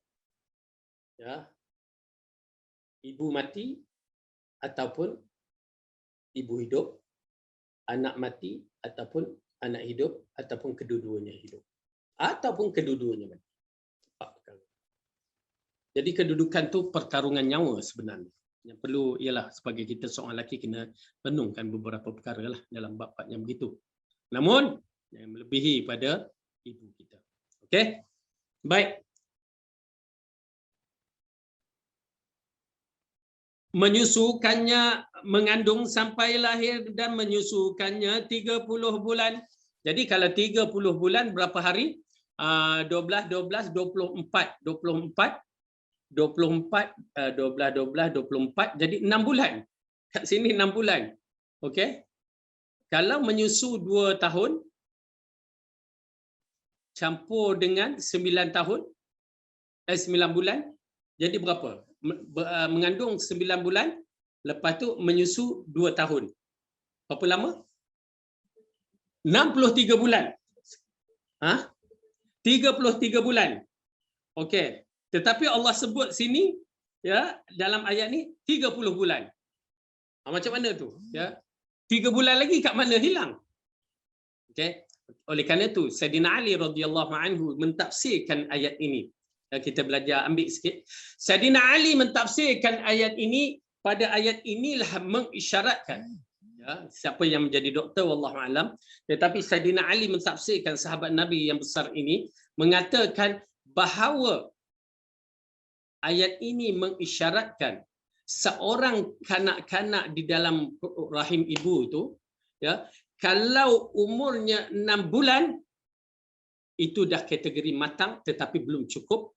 Speaker 1: Ya. Ibu mati ataupun ibu hidup, anak mati ataupun anak hidup ataupun kedua-duanya hidup. Ataupun kedua-duanya mati. 4 perkara. Jadi kedudukan tu pertarungan nyawa sebenarnya. Yang perlu ialah sebagai kita seorang lelaki kena renungkan beberapa perkara lah dalam bab yang begitu. Namun yang melebihi pada ibu kita. Okey? Baik. Menyusukannya, mengandung sampai lahir dan menyusukannya 30 bulan. Jadi kalau 30 bulan berapa hari? 12, 12, 24. 24, 24, jadi 6 bulan. Kat sini 6 bulan. Okey? Kalau menyusu 2 tahun, campur dengan 9 tahun, 9 bulan, jadi berapa? Mengandung 9 bulan, lepas tu menyusu 2 tahun. Berapa lama? 63 bulan. 33 bulan. Okey. Tetapi Allah sebut sini, ya, dalam ayat ni 30 bulan. Macam mana tu? Ya. 3 bulan lagi kat mana hilang? Okey. Oleh kerana tu Sayyidina Ali radhiyallahu anhu mentafsirkan ayat ini. Kita belajar ambil sikit. Sayyidina Ali mentafsirkan ayat ini, pada ayat inilah mengisyaratkan, ya, siapa yang menjadi doktor wallahu alam, tetapi Sayyidina Ali mentafsirkan, sahabat Nabi yang besar ini mengatakan bahawa ayat ini mengisyaratkan seorang kanak-kanak di dalam rahim ibu tu, ya, kalau umurnya 6 bulan itu dah kategori matang tetapi belum cukup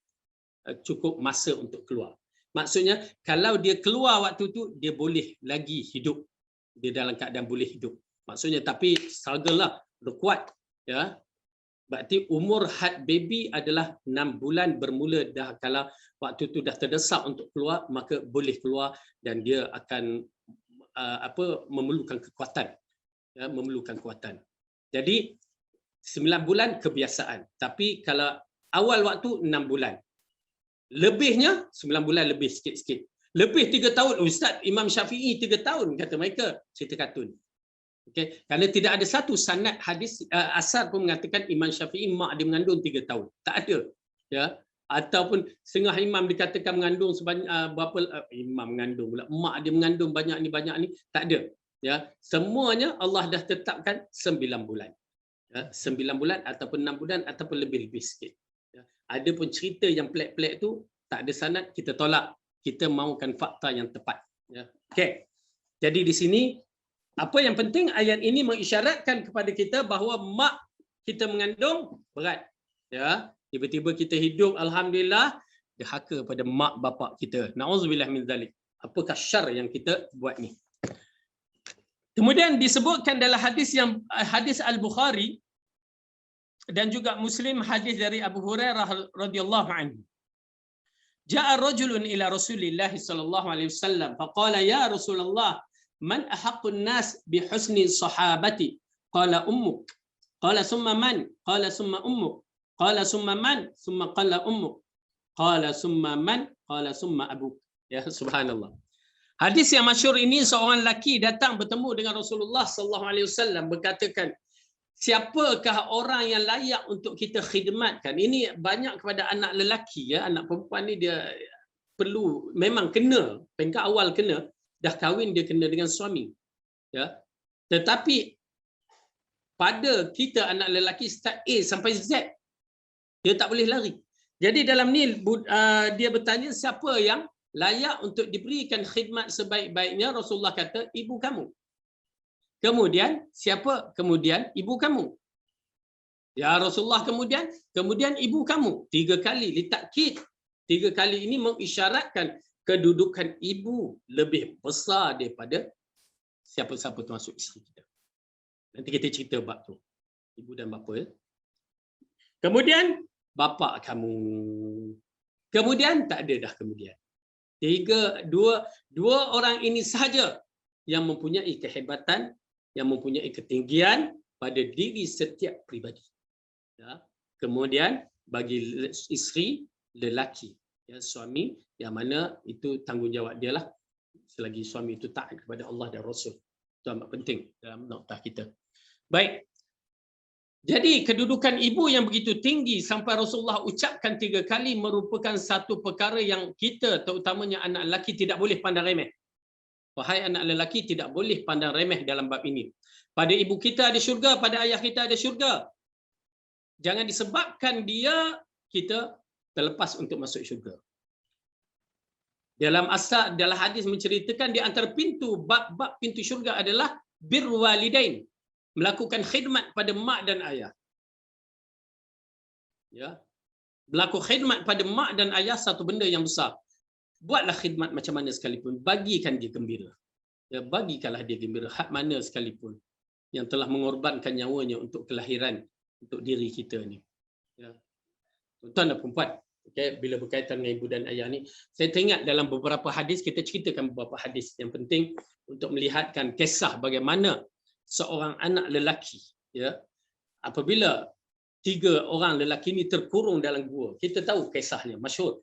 Speaker 1: masa untuk keluar. Maksudnya kalau dia keluar waktu tu dia boleh lagi hidup. Dia dalam keadaan boleh hidup. Maksudnya tapi struggle lah, berkuat, ya. Berarti umur had baby adalah 6 bulan bermula dah, kalau waktu tu dah terdesak untuk keluar maka boleh keluar dan dia akan memerlukan kekuatan. Ya, memerlukan kekuatan. Jadi 9 bulan kebiasaan. Tapi kalau awal waktu 6 bulan. Lebihnya 9 bulan lebih sikit-sikit. Lebih 3 tahun. Ustaz Imam Syafi'i 3 tahun kata mereka. Cerita kartun. Okay. Kerana tidak ada satu sanad hadis asar pun mengatakan Imam Syafi'i mak dia mengandung 3 tahun. Tak ada. Ya. Ataupun setengah imam dikatakan mengandung sebanyak berapa imam mengandung pula. Mak dia mengandung banyak ni. Tak ada. Ya. Semuanya Allah dah tetapkan 9 bulan. Ya. 9 bulan ataupun 6 bulan ataupun lebih-lebih sikit. Ya. Ada pun cerita yang pelik-pelik tu tak ada sanad, kita tolak. Kita mahukan fakta yang tepat. Ya. Okey. Jadi di sini apa yang penting ayat ini mengisyaratkan kepada kita bahawa mak kita mengandung berat. Ya, tiba-tiba kita hidup alhamdulillah derhaka pada mak bapak kita. Nauzubillah min zalik. Apakah syar yang kita buat ni? Kemudian disebutkan dalam hadis Al-Bukhari dan juga Muslim, hadis dari Abu Hurairah radhiyallahu anhu. Ja'a rajulun ila Rasulillah sallallahu alaihi wasallam faqala ya Rasulullah man ahaqqun nas bi husni sahabati? Qala ummuk. Qala summa man? Qala summa ummuk. Qala summa man? Summa qala ummuk. Qala summa man? Qala summa abuk. Ya subhanallah. Hadis yang masyhur ini, seorang lelaki datang bertemu dengan Rasulullah sallallahu alaihi wasallam berkatakan, siapakah orang yang layak untuk kita khidmatkan? Ini banyak kepada anak lelaki ya, anak perempuan ni dia perlu memang kena, peringkat awal kena, dah kahwin dia kena dengan suami. Ya. Tetapi pada kita anak lelaki start A sampai Z, dia tak boleh lari. Jadi dalam ni dia bertanya siapa yang layak untuk diberikan khidmat sebaik-baiknya. Rasulullah kata ibu kamu. Kemudian siapa? Kemudian ibu kamu. Ya Rasulullah, kemudian ibu kamu. 3 kali litakkid. 3 kali ini mengisyaratkan kedudukan ibu lebih besar daripada siapa-siapa termasuk isteri kita. Nanti kita cerita bab tu. Ibu dan bapa. Ya. Kemudian bapa kamu. Kemudian tak ada dah kemudian. Dua orang ini sahaja yang mempunyai kehebatan, yang mempunyai ketinggian pada diri setiap pribadi. Ya. Kemudian bagi isteri, lelaki, ya, suami, yang mana itu tanggungjawab dia lah selagi suami itu taat kepada Allah dan Rasul. Itu amat penting dalam noktah kita. Baik. Jadi kedudukan ibu yang begitu tinggi sampai Rasulullah ucapkan 3 kali merupakan satu perkara yang kita, terutamanya anak lelaki, tidak boleh pandang remeh. Wahai anak lelaki, tidak boleh pandang remeh dalam bab ini. Pada ibu kita ada syurga, pada ayah kita ada syurga. Jangan disebabkan dia, kita terlepas untuk masuk syurga. Dalam hadis menceritakan di antara bab pintu syurga adalah birrul walidain, melakukan khidmat pada mak dan ayah. Ya. Berlaku khidmat pada mak dan ayah satu benda yang besar. Buatlah khidmat macam mana sekalipun, bagikan dia gembira. Ya, bagikanlah dia gembira hak mana sekalipun yang telah mengorbankan nyawanya untuk kelahiran, untuk diri kita ni. Ya. Tuan dan perempuan, okay, bila berkaitan dengan ibu dan ayah ni, saya teringat dalam beberapa hadis, kita ceritakan beberapa hadis yang penting untuk melihatkan kisah bagaimana seorang anak lelaki, ya, apabila 3 orang lelaki ni terkurung dalam gua. Kita tahu kisahnya masyhur.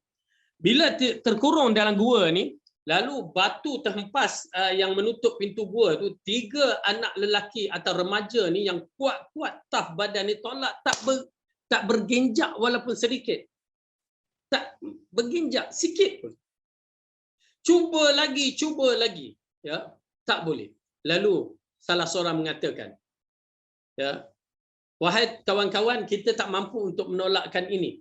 Speaker 1: Bila terkurung dalam gua ni, lalu batu terhempas yang menutup pintu gua tu, 3 anak lelaki atau remaja ni yang kuat-kuat, taf badan ni, tolak tak bergenjak walaupun sedikit. Tak bergenjak sikit pun. Cuba lagi, ya, tak boleh. Lalu salah seorang mengatakan, ya, wahai kawan-kawan, kita tak mampu untuk menolakkan ini.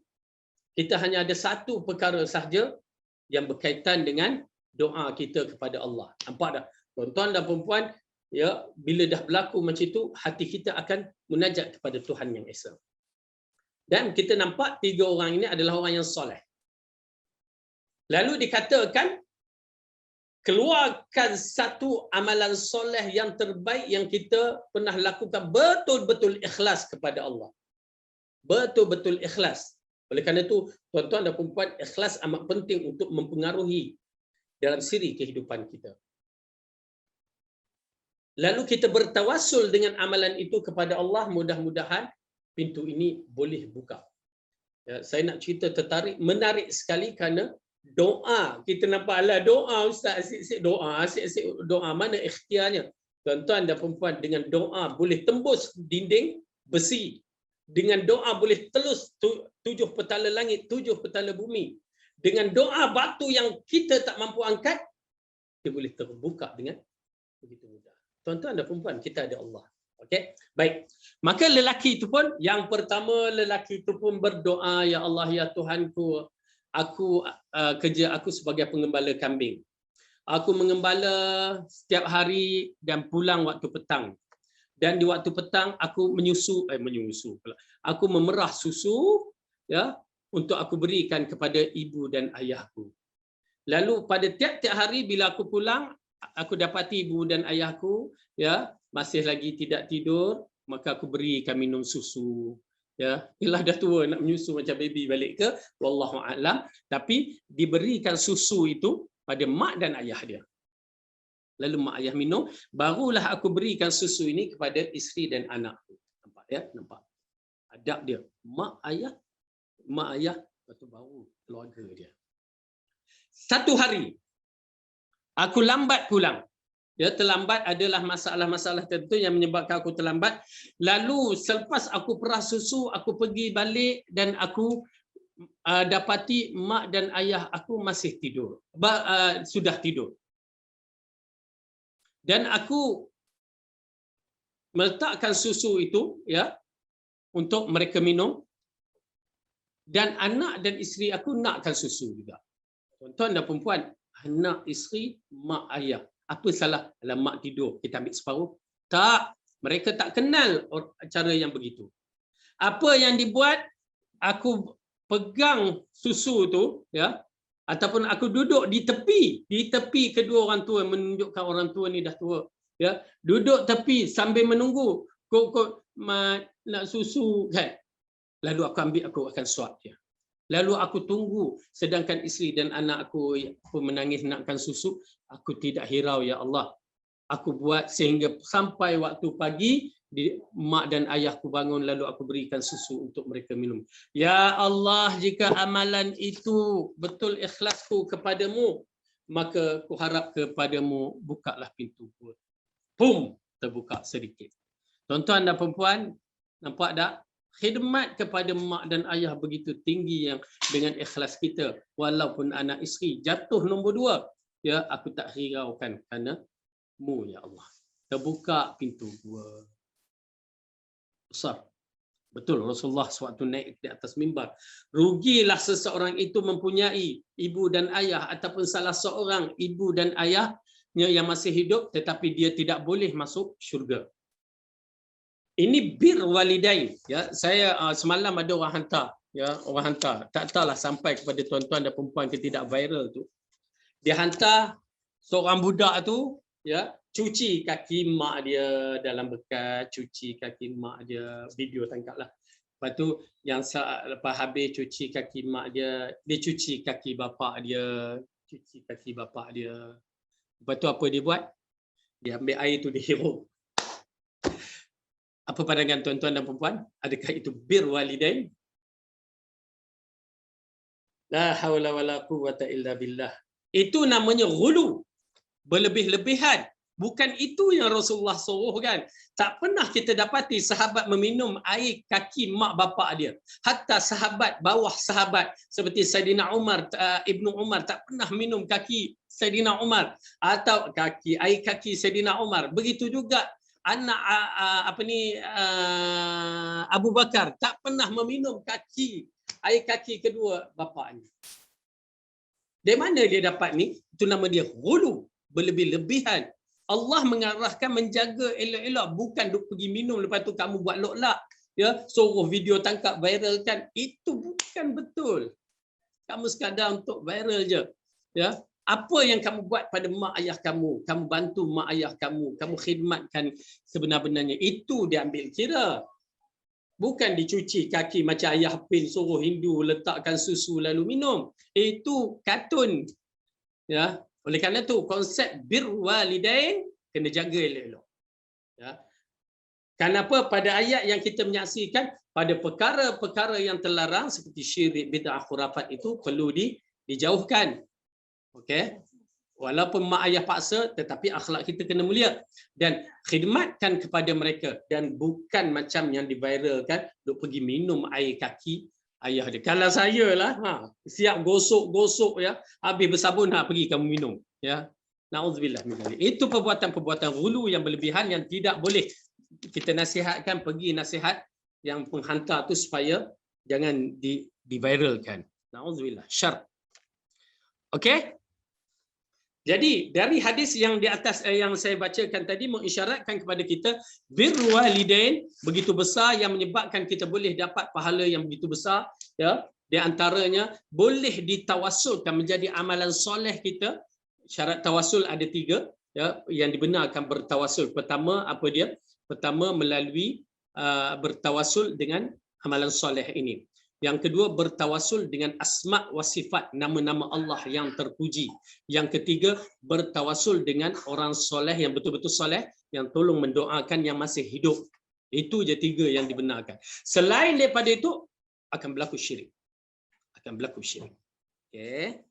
Speaker 1: Kita hanya ada satu perkara sahaja yang berkaitan dengan doa kita kepada Allah. Nampak tak? Tuan-tuan dan perempuan, ya, bila dah berlaku macam itu, hati kita akan munajat kepada Tuhan yang Esa. Dan kita nampak 3 orang ini adalah orang yang soleh. Lalu dikatakan, keluarkan satu amalan soleh yang terbaik yang kita pernah lakukan, betul-betul ikhlas kepada Allah. Betul-betul ikhlas. Oleh kerana itu, tuan-tuan dan perempuan, ikhlas amat penting untuk mempengaruhi dalam siri kehidupan kita. Lalu kita bertawassul dengan amalan itu kepada Allah, mudah-mudahan pintu ini boleh buka. Ya, saya nak cerita menarik sekali kerana doa, kita nampak lah doa ustaz, asyik-asyik doa, asyik-asyik doa, mana ikhtiarnya? Tuan-tuan dan perempuan, dengan doa boleh tembus dinding besi. Dengan doa boleh telus 7 petala langit, 7 petala bumi. Dengan doa batu yang kita tak mampu angkat, dia boleh terbuka dengan begitu mudah. Tuan-tuan dan perempuan, kita ada Allah. Okey, baik. Maka lelaki itu pun, yang pertama lelaki itu pun berdoa, ya Allah, ya Tuhanku, aku kerja aku sebagai pengembala kambing. Aku mengembala setiap hari dan pulang waktu petang. Dan di waktu petang aku menyusu pula. Aku memerah susu, ya, untuk aku berikan kepada ibu dan ayahku. Lalu pada tiap-tiap hari bila aku pulang, aku dapati ibu dan ayahku, ya, masih lagi tidak tidur, maka aku berikan minum susu. Ya, ialah dah tua nak menyusu macam baby balik ke, wallahu a'lam, tapi diberikan susu itu pada mak dan ayah dia. Lalu mak ayah minum, barulah aku berikan susu ini kepada isteri dan anakku. Nampak ya? Nampak adab dia. Mak ayah, lepas tu baru keluarga dia. Satu hari Aku lambat pulang. Ya, terlambat adalah masalah-masalah tertentu yang menyebabkan aku terlambat. Lalu selepas aku perah susu, aku pergi balik dan aku dapati mak dan ayah aku masih tidur. Sudah tidur. Dan aku meletakkan susu itu ya untuk mereka minum, dan anak dan isteri aku nakkan susu juga. Tuan-tuan dan perempuan, anak isteri, mak ayah. Apa salah dalam mak tidur kita ambil separuh? Tak, mereka tak kenal cara yang begitu. Apa yang dibuat? Aku pegang susu tu ya, ataupun aku duduk di tepi kedua orang tua, menunjukkan orang tua ni dah tua ya, duduk tepi sambil menunggu kok nak susu kan. Lalu aku ambil, aku akan suap dia. Lalu aku tunggu, sedangkan isteri dan anak aku menangis nakkan susu. Aku tidak hirau, ya Allah. Aku buat sehingga sampai waktu pagi, mak dan ayahku bangun, lalu aku berikan susu untuk mereka minum. Ya Allah, jika amalan itu betul ikhlasku kepadamu, maka ku harap kepadamu, bukalah pintu. Pum, terbuka sedikit. Tuan-tuan dan perempuan, nampak tak? Khidmat kepada mak dan ayah begitu tinggi yang dengan ikhlas kita, walaupun anak isteri jatuh nombor 2, ya, aku tak hiraukan kerana mu, ya Allah. Terbuka pintu 2. Besar. Betul, Rasulullah sewaktu naik di atas mimbar, rugilah seseorang itu mempunyai ibu dan ayah ataupun salah seorang ibu dan ayahnya yang masih hidup tetapi dia tidak boleh masuk syurga. Ini bir walidain, ya. Saya semalam ada orang hantar, ya, orang hantar, tak tahulah sampai kepada tuan-tuan dan perempuan ke tidak, viral tu. Dia hantar seorang budak tu, ya, cuci kaki mak dia dalam bekas, cuci kaki mak dia, video tangkaplah. Lepas tu yang lepas habis cuci kaki mak dia, dia cuci kaki bapak dia, cuci kaki bapak dia. Lepas tu apa dia buat? Dia ambil air tu, dia hirup. Apa pandangan tuan-tuan dan perempuan? Adakah itu bir walidain? La haula wala quwwata illa billah. Itu namanya ghulu, berlebih-lebihan. Bukan itu yang Rasulullah suruh kan. Tak pernah kita dapati sahabat meminum air kaki mak bapak dia. Hatta sahabat, bawah sahabat seperti Saidina Umar, Ibnu Umar tak pernah minum kaki Saidina Umar atau air kaki Saidina Umar. Begitu juga anak Abu Bakar tak pernah meminum air kaki kedua bapaknya. Dari mana dia dapat ni? Itu nama dia ghulu, berlebih-lebihan. Allah mengarahkan menjaga elok-elok, bukan duk pergi minum lepas tu kamu buat lok-lak, ya, suruh video tangkap viralkan. Itu bukan betul. Kamu sekadar untuk viral je, ya. Apa yang kamu buat pada mak ayah kamu, kamu bantu mak ayah kamu, kamu khidmatkan sebenar-benarnya, itu diambil kira. Bukan dicuci kaki macam ayah pin suruh Hindu letakkan susu lalu minum. Itu kartun, ya. Oleh kerana itu konsep bir walidain kena jaga elok-elok, ya. Kenapa pada ayat yang kita menyaksikan, pada perkara-perkara yang terlarang seperti syirik, bid'ah, khurafat itu perlu dijauhkan. Okey. Walaupun mak ayah paksa, tetapi akhlak kita kena mulia dan khidmatkan kepada mereka, dan bukan macam yang diviralkan duk pergi minum air kaki ayah dia. Kalau saya lah, siap gosok-gosok, ya, habis bersabun, pergi kamu minum, ya. Nauzubillah min dzalik. Itu perbuatan-perbuatan ghulu yang berlebihan yang tidak boleh. Kita nasihatkan, pergi nasihat yang penghantar tu supaya jangan diviralkan. Nauzubillah, syar. Okey? Jadi dari hadis yang di atas yang saya bacakan tadi mengisyaratkan kepada kita birrul walidain begitu besar yang menyebabkan kita boleh dapat pahala yang begitu besar, ya. Di antaranya boleh ditawassulkan menjadi amalan soleh kita. Syarat tawassul ada 3, ya, yang dibenarkan bertawassul. Pertama apa dia? Pertama melalui bertawassul dengan amalan soleh ini. Yang kedua bertawassul dengan asma wa sifat, nama-nama Allah yang terpuji. Yang ketiga bertawassul dengan orang soleh yang betul-betul soleh yang tolong mendoakan yang masih hidup. Itu je 3 yang dibenarkan. Selain daripada itu akan berlaku syirik. Akan berlaku syirik. Okey.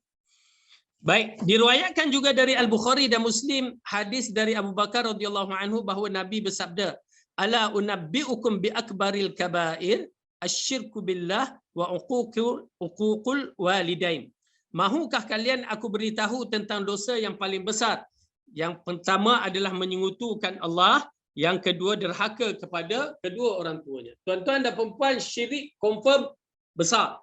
Speaker 1: Baik, diriwayatkan juga dari Al-Bukhari dan Muslim hadis dari Abu Bakar radhiyallahu anhu bahawa Nabi bersabda, "Ala unabbiukum bi akbaril kabair asyirku billah wa uququl walidain." Mahukah kalian aku beritahu tentang dosa yang paling besar? Yang pertama adalah menyekutukan Allah, yang kedua derhaka kepada kedua orang tuanya. Tuan-tuan dan puan, syirik confirm besar.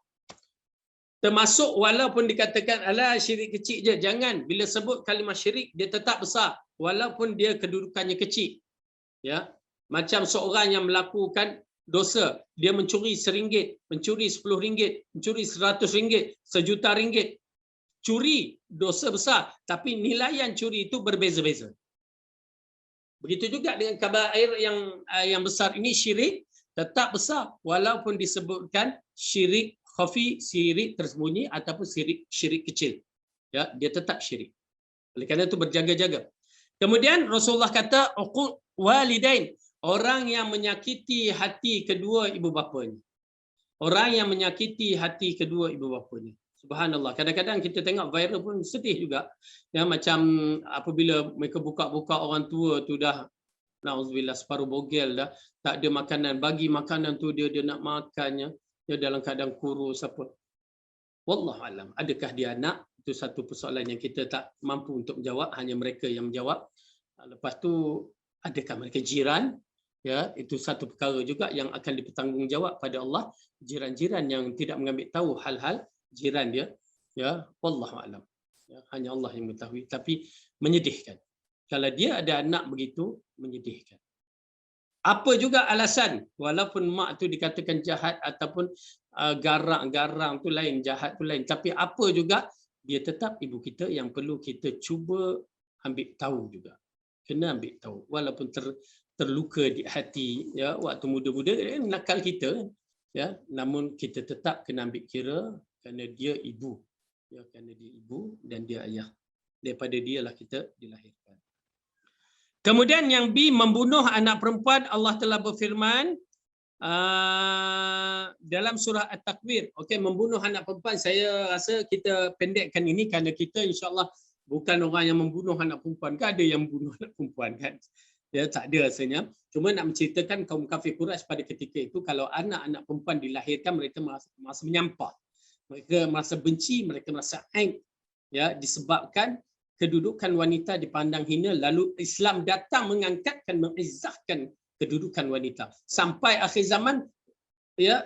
Speaker 1: Termasuk walaupun dikatakan alah syirik kecil je, jangan, bila sebut kalimah syirik dia tetap besar walaupun dia kedudukannya kecil. Ya, macam seorang yang melakukan dosa, dia mencuri RM1, mencuri RM10, mencuri RM100, RM1,000,000. Curi dosa besar, tapi nilaian curi itu berbeza-beza. Begitu juga dengan kabair yang besar ini, syirik tetap besar walaupun disebutkan syirik khafi, syirik tersembunyi ataupun syirik kecil. Ya, dia tetap syirik. Oleh kerana itu berjaga-jaga. Kemudian Rasulullah kata uquq walidain, orang yang menyakiti hati kedua ibu bapanya. Orang yang menyakiti hati kedua ibu bapanya. Subhanallah. Kadang-kadang kita tengok viral pun sedih juga. Ya, macam apabila mereka buka-buka orang tua tu dah nauzubillah separuh bogel dah, tak ada makanan, bagi makanan tu dia nak makannya, dia dalam keadaan kurus apa. Wallahu alam. Adakah dia anak? Itu satu persoalan yang kita tak mampu untuk menjawab, hanya mereka yang menjawab. Lepas tu adakah mereka jiran? Ya, itu satu perkara juga yang akan dipertanggungjawab pada Allah. Jiran-jiran yang tidak mengambil tahu hal-hal jiran dia, ya, wallahu alam. Ya, hanya Allah yang mengetahui, tapi menyedihkan. Kalau dia ada anak begitu, menyedihkan. Apa juga alasan, walaupun mak tu dikatakan jahat ataupun garang tu lain, jahat tu lain, tapi apa juga dia tetap ibu kita yang perlu kita cuba ambil tahu juga. Kena ambil tahu walaupun terluka di hati, ya, waktu muda-muda nakal kita, ya, namun kita tetap kena ambil kira kerana dia ibu, ya, kerana dia ibu dan dia ayah. Daripada dialah kita dilahirkan. Kemudian yang B, membunuh anak perempuan, Allah telah berfirman dalam surah At-Takwir. Okey, membunuh anak perempuan, saya rasa kita pendekkan ini kerana kita insya-Allah bukan orang yang membunuh anak perempuan. Kan ada yang membunuh anak perempuan kan? Ya, tak ada rasanya. Cuma nak menceritakan kaum kafir Quraisy pada ketika itu, kalau anak-anak perempuan dilahirkan, mereka merasa menyampah. Mereka merasa benci, mereka merasa aib, ya, disebabkan kedudukan wanita dipandang hina, lalu Islam datang mengangkatkan, mengizzahkan kedudukan wanita. Sampai akhir zaman, ya,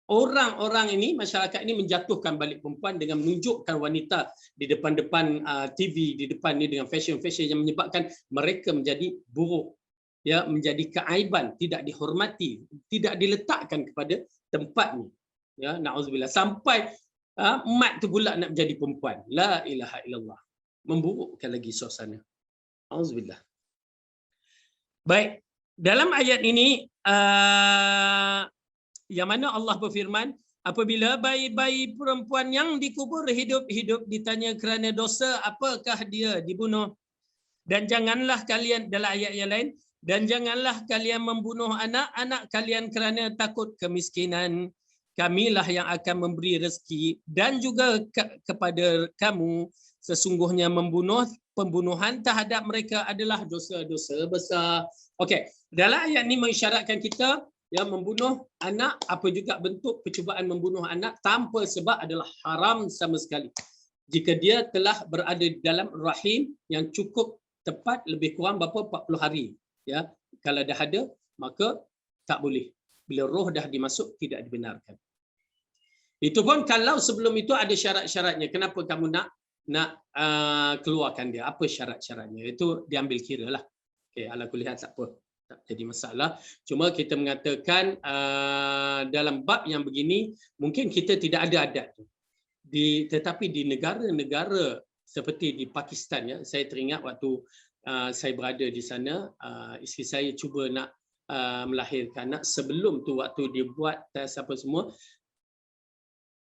Speaker 1: orang-orang ini, masyarakat ini menjatuhkan balik perempuan dengan menunjukkan wanita di depan-depan TV, di depan ni dengan fashion-fashion yang menyebabkan mereka menjadi buruk, ya, menjadi keaiban, tidak dihormati, tidak diletakkan kepada tempatnya. Ya, na'udzubillah. Sampai mat tu pula nak menjadi perempuan. La ilaha illallah. Memburukkan lagi suasana. Na'udzubillah. Baik, dalam ayat ini yang mana Allah berfirman, apabila bayi-bayi perempuan yang dikubur hidup-hidup ditanya kerana dosa apakah dia dibunuh, dan janganlah kalian, dalam ayat yang lain, dan janganlah kalian membunuh anak-anak kalian kerana takut kemiskinan, kamilah yang akan memberi rezeki, dan juga kepada kamu sesungguhnya pembunuhan terhadap mereka adalah dosa-dosa besar. Okey, dalam ayat ini mengisyaratkan kita, ya, membunuh anak, apa juga bentuk percubaan membunuh anak tanpa sebab adalah haram sama sekali. Jika dia telah berada di dalam rahim yang cukup tepat, lebih kurang berapa, 40 hari. Ya, kalau dah ada, maka tak boleh. Bila roh dah dimasuk, tidak dibenarkan. Itu pun kalau sebelum itu ada syarat-syaratnya. Kenapa kamu nak keluarkan dia? Apa syarat-syaratnya? Itu diambil kira lah. Okay, ala kulihat tak apa. Tak jadi masalah. Cuma kita mengatakan dalam bab yang begini, mungkin kita tidak ada adat tu. Tetapi di negara-negara seperti di Pakistan, ya, saya teringat waktu saya berada di sana, isteri saya cuba nak melahirkan anak. Sebelum tu waktu dia buat tes apa semua,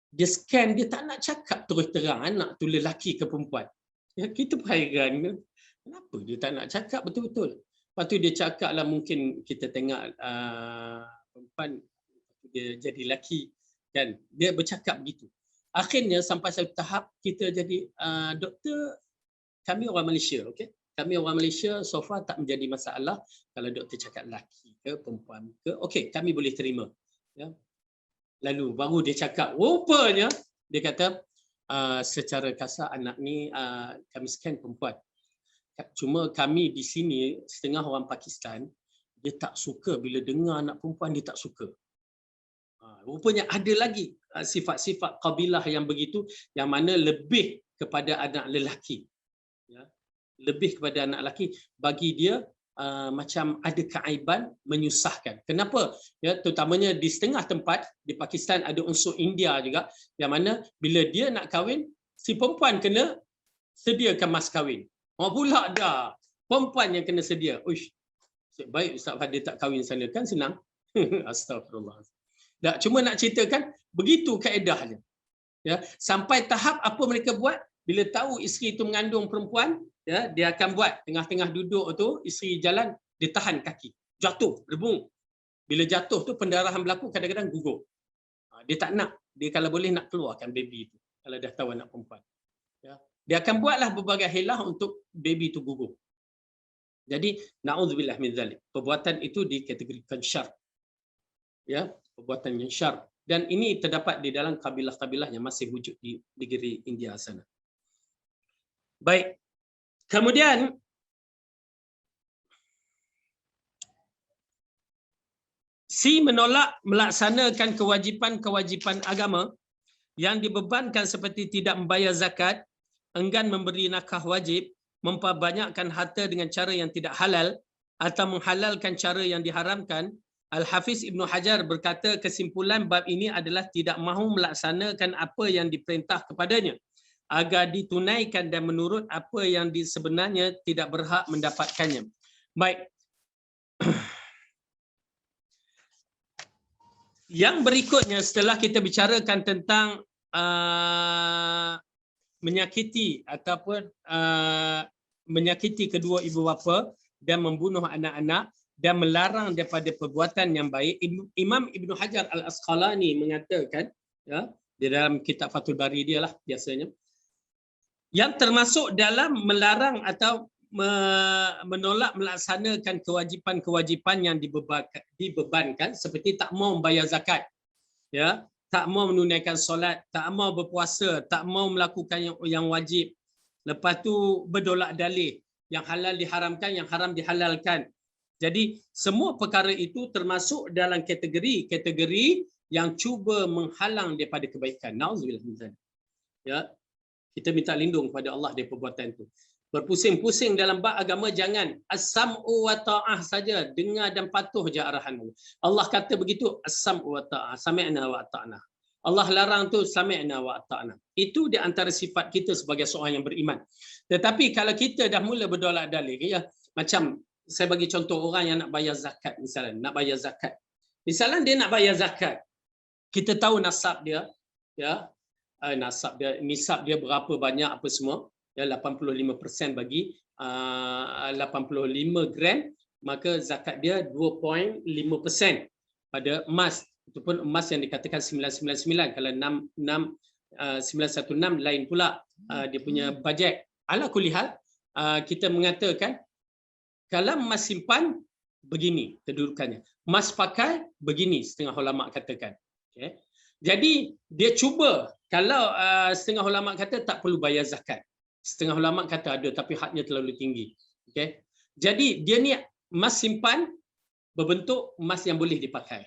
Speaker 1: dia scan, dia tak nak cakap terus terang anak tu lelaki ke perempuan. Ya, kita hairan, kenapa dia tak nak cakap betul-betul. Lepas tu dia cakap lah, mungkin kita tengok perempuan dia jadi lelaki kan, dia bercakap begitu. akhirnya sampai satu tahap kita jadi doktor, kami orang Malaysia, okey. Kami orang Malaysia so far tak menjadi masalah kalau doktor cakap lelaki ke perempuan ke, okey, kami boleh terima. Ya. Lalu baru dia cakap, rupanya dia kata secara kasar anak ni kami scan perempuan. Cuma kami di sini setengah orang Pakistan dia tak suka bila dengar anak perempuan, dia tak suka. Rupanya ada lagi sifat-sifat kabilah yang begitu yang mana lebih kepada anak lelaki. Ya. Lebih kepada anak lelaki bagi dia macam ada keaiban, menyusahkan. Kenapa? Ya, terutamanya di setengah tempat di Pakistan ada unsur India juga yang mana bila dia nak kahwin si perempuan kena sediakan mas kahwin. Pula dah perempuan yang kena sedia. Uish. Baik Ustaz Fadil tak kahwin sana kan senang. Astagfirullah. Tak, cuma nak ceritakan begitu kaedahnya. Ya, sampai tahap apa mereka buat bila tahu isteri itu mengandung perempuan, ya, dia akan buat tengah-tengah duduk tu isteri jalan dia tahan kaki, jatuh, rebung. Bila jatuh tu pendarahan berlaku kadang-kadang gugur. Dia tak nak, dia kalau boleh nak keluarkan baby itu kalau dah tahu anak perempuan. Ya, dia akan buatlah berbagai hilah untuk baby itu gugur. Jadi naudzubillah min zalik. Perbuatan itu dikategorikan syar. Ya, perbuatan yang syar. Dan ini terdapat di dalam kabilah-kabilah yang masih wujud di negeri India sana. Baik. Kemudian si menolak melaksanakan kewajipan-kewajipan agama yang dibebankan seperti tidak membayar zakat, enggan memberi nakah wajib, memperbanyakkan harta dengan cara yang tidak halal atau menghalalkan cara yang diharamkan. Al-Hafiz Ibn Hajar berkata kesimpulan bab ini adalah tidak mahu melaksanakan apa yang diperintah kepadanya agar ditunaikan dan menurut apa yang sebenarnya tidak berhak mendapatkannya. Baik. Yang berikutnya setelah kita bicarakan tentang menyakiti ataupun menyakiti kedua ibu bapa dan membunuh anak-anak dan melarang daripada perbuatan yang baik, Imam Ibn Hajar Al-Asqalani mengatakan, ya, di dalam kitab Fathul Bari dia lah biasanya, yang termasuk dalam melarang atau menolak melaksanakan kewajipan-kewajipan yang dibebankan seperti tak mau membayar zakat, ya, tak mau menunaikan solat, tak mau berpuasa, tak mau melakukan yang wajib, lepas tu berdolak dalih, yang halal diharamkan, yang haram dihalalkan. Jadi semua perkara itu termasuk dalam kategori yang cuba menghalang daripada kebaikan. Nauzubillah min zalik. Ya, kita minta lindung kepada Allah dari perbuatan itu. Berpusing-pusing dalam bab agama jangan as-sam'u wa ta'ah saja, dengar dan patuh je arahan Allah. Allah kata begitu, as-sam'u wa ta'ah, sami'na wa ata'na. Allah larang tu sami'na wa ata'na. Itu di antara sifat kita sebagai seorang yang beriman. Tetapi kalau kita dah mula berdolak dalih, ya, macam saya bagi contoh orang yang nak bayar zakat misalnya, nak bayar zakat. Misalnya dia nak bayar zakat. Kita tahu nasab dia, ya, nisab dia berapa banyak apa semua, ya, 85% bagi 85 gram, maka zakat dia 2.5% pada emas. Itu pun emas yang dikatakan 999. Kalau 916 lain pula dia punya bajet. Ala kulli hal, kita mengatakan kalau emas simpan begini kedudukannya, emas pakai begini, setengah ulama katakan. Okay. Jadi dia cuba, kalau setengah ulama kata tak perlu bayar zakat, setengah ulama kata ada tapi hadnya terlalu tinggi. Okay. Jadi dia ni emas simpan berbentuk emas yang boleh dipakai.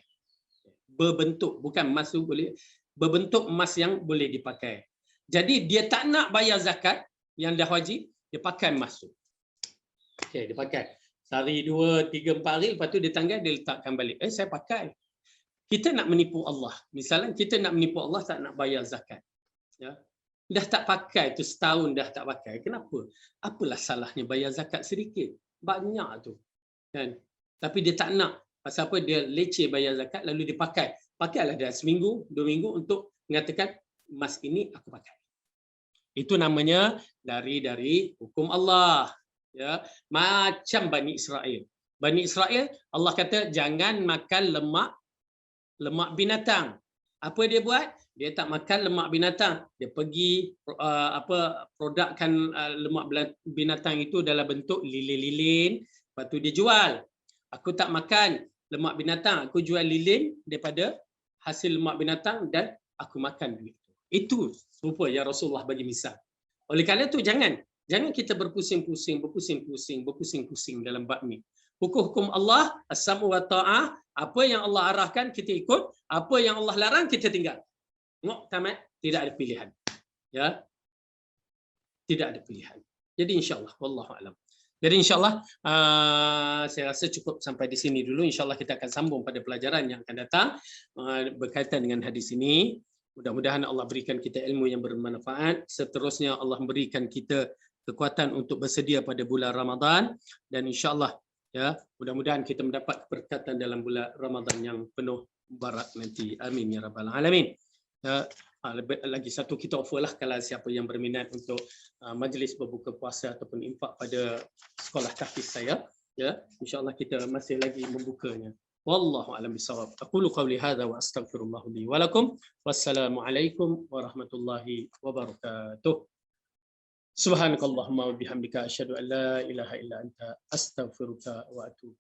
Speaker 1: Berbentuk, bukan emas tu boleh, berbentuk emas yang boleh dipakai. Jadi dia tak nak bayar zakat yang dah wajib, dia pakai emas tu. Okey, dia pakai. Sehari, 2, 3, 4 hari, lepas tu dia tanggal, dia letakkan balik. Saya pakai. Kita nak menipu Allah. Misalnya kita nak menipu Allah, tak nak bayar zakat. Ya. Dah tak pakai tu setahun dah tak pakai. Kenapa? Apalah salahnya bayar zakat sedikit? Banyak tu. Kan? Tapi dia tak nak. Pasal apa? Dia leceh bayar zakat lalu dia pakai. Pakailah dah seminggu, 2 minggu untuk mengatakan emas ini aku pakai. Itu namanya dari hukum Allah. Ya, macam Bani Israel. Bani Israel Allah kata jangan makan lemak binatang. Apa dia buat? Dia tak makan lemak binatang. Dia pergi produkkan lemak binatang itu dalam bentuk lilin-lilin, lepas tu dia jual. Aku tak makan lemak binatang, aku jual lilin daripada hasil lemak binatang dan aku makan duit. Itu rupa yang Rasulullah bagi misal. Oleh kerana itu jangan kita berpusing-pusing dalam bab ni. Hukum-hukum Allah, as-sam'u wa ta'ah, apa yang Allah arahkan kita ikut, apa yang Allah larang kita tinggal. Tengok tamat, tidak ada pilihan. Ya. Tidak ada pilihan. Jadi insya-Allah wallahu alam. Jadi insya-Allah saya rasa cukup sampai di sini dulu. Insya-Allah kita akan sambung pada pelajaran yang akan datang berkaitan dengan hadis ini. Mudah-mudahan Allah berikan kita ilmu yang bermanfaat. Seterusnya Allah memberikan kita kekuatan untuk bersedia pada bulan Ramadan dan insya-Allah ya, mudah-mudahan kita mendapat keberkatan dalam bulan Ramadan yang penuh barak nanti. Amin ya rabbal alamin. Ya, lagi satu kita offer lah kalau siapa yang berminat untuk majlis berbuka puasa ataupun infak pada sekolah tahfiz saya, ya, insya-Allah kita masih lagi membukanya. Wallahu a'lam bissawab. Aqulu qawli hadza wa astaghfirullah li wa lakum. Wassalamualaikum warahmatullahi wabarakatuh. Subhanakallahumma wa bihamdika asyhadu an la ilaha illa anta astaghfiruka wa atubu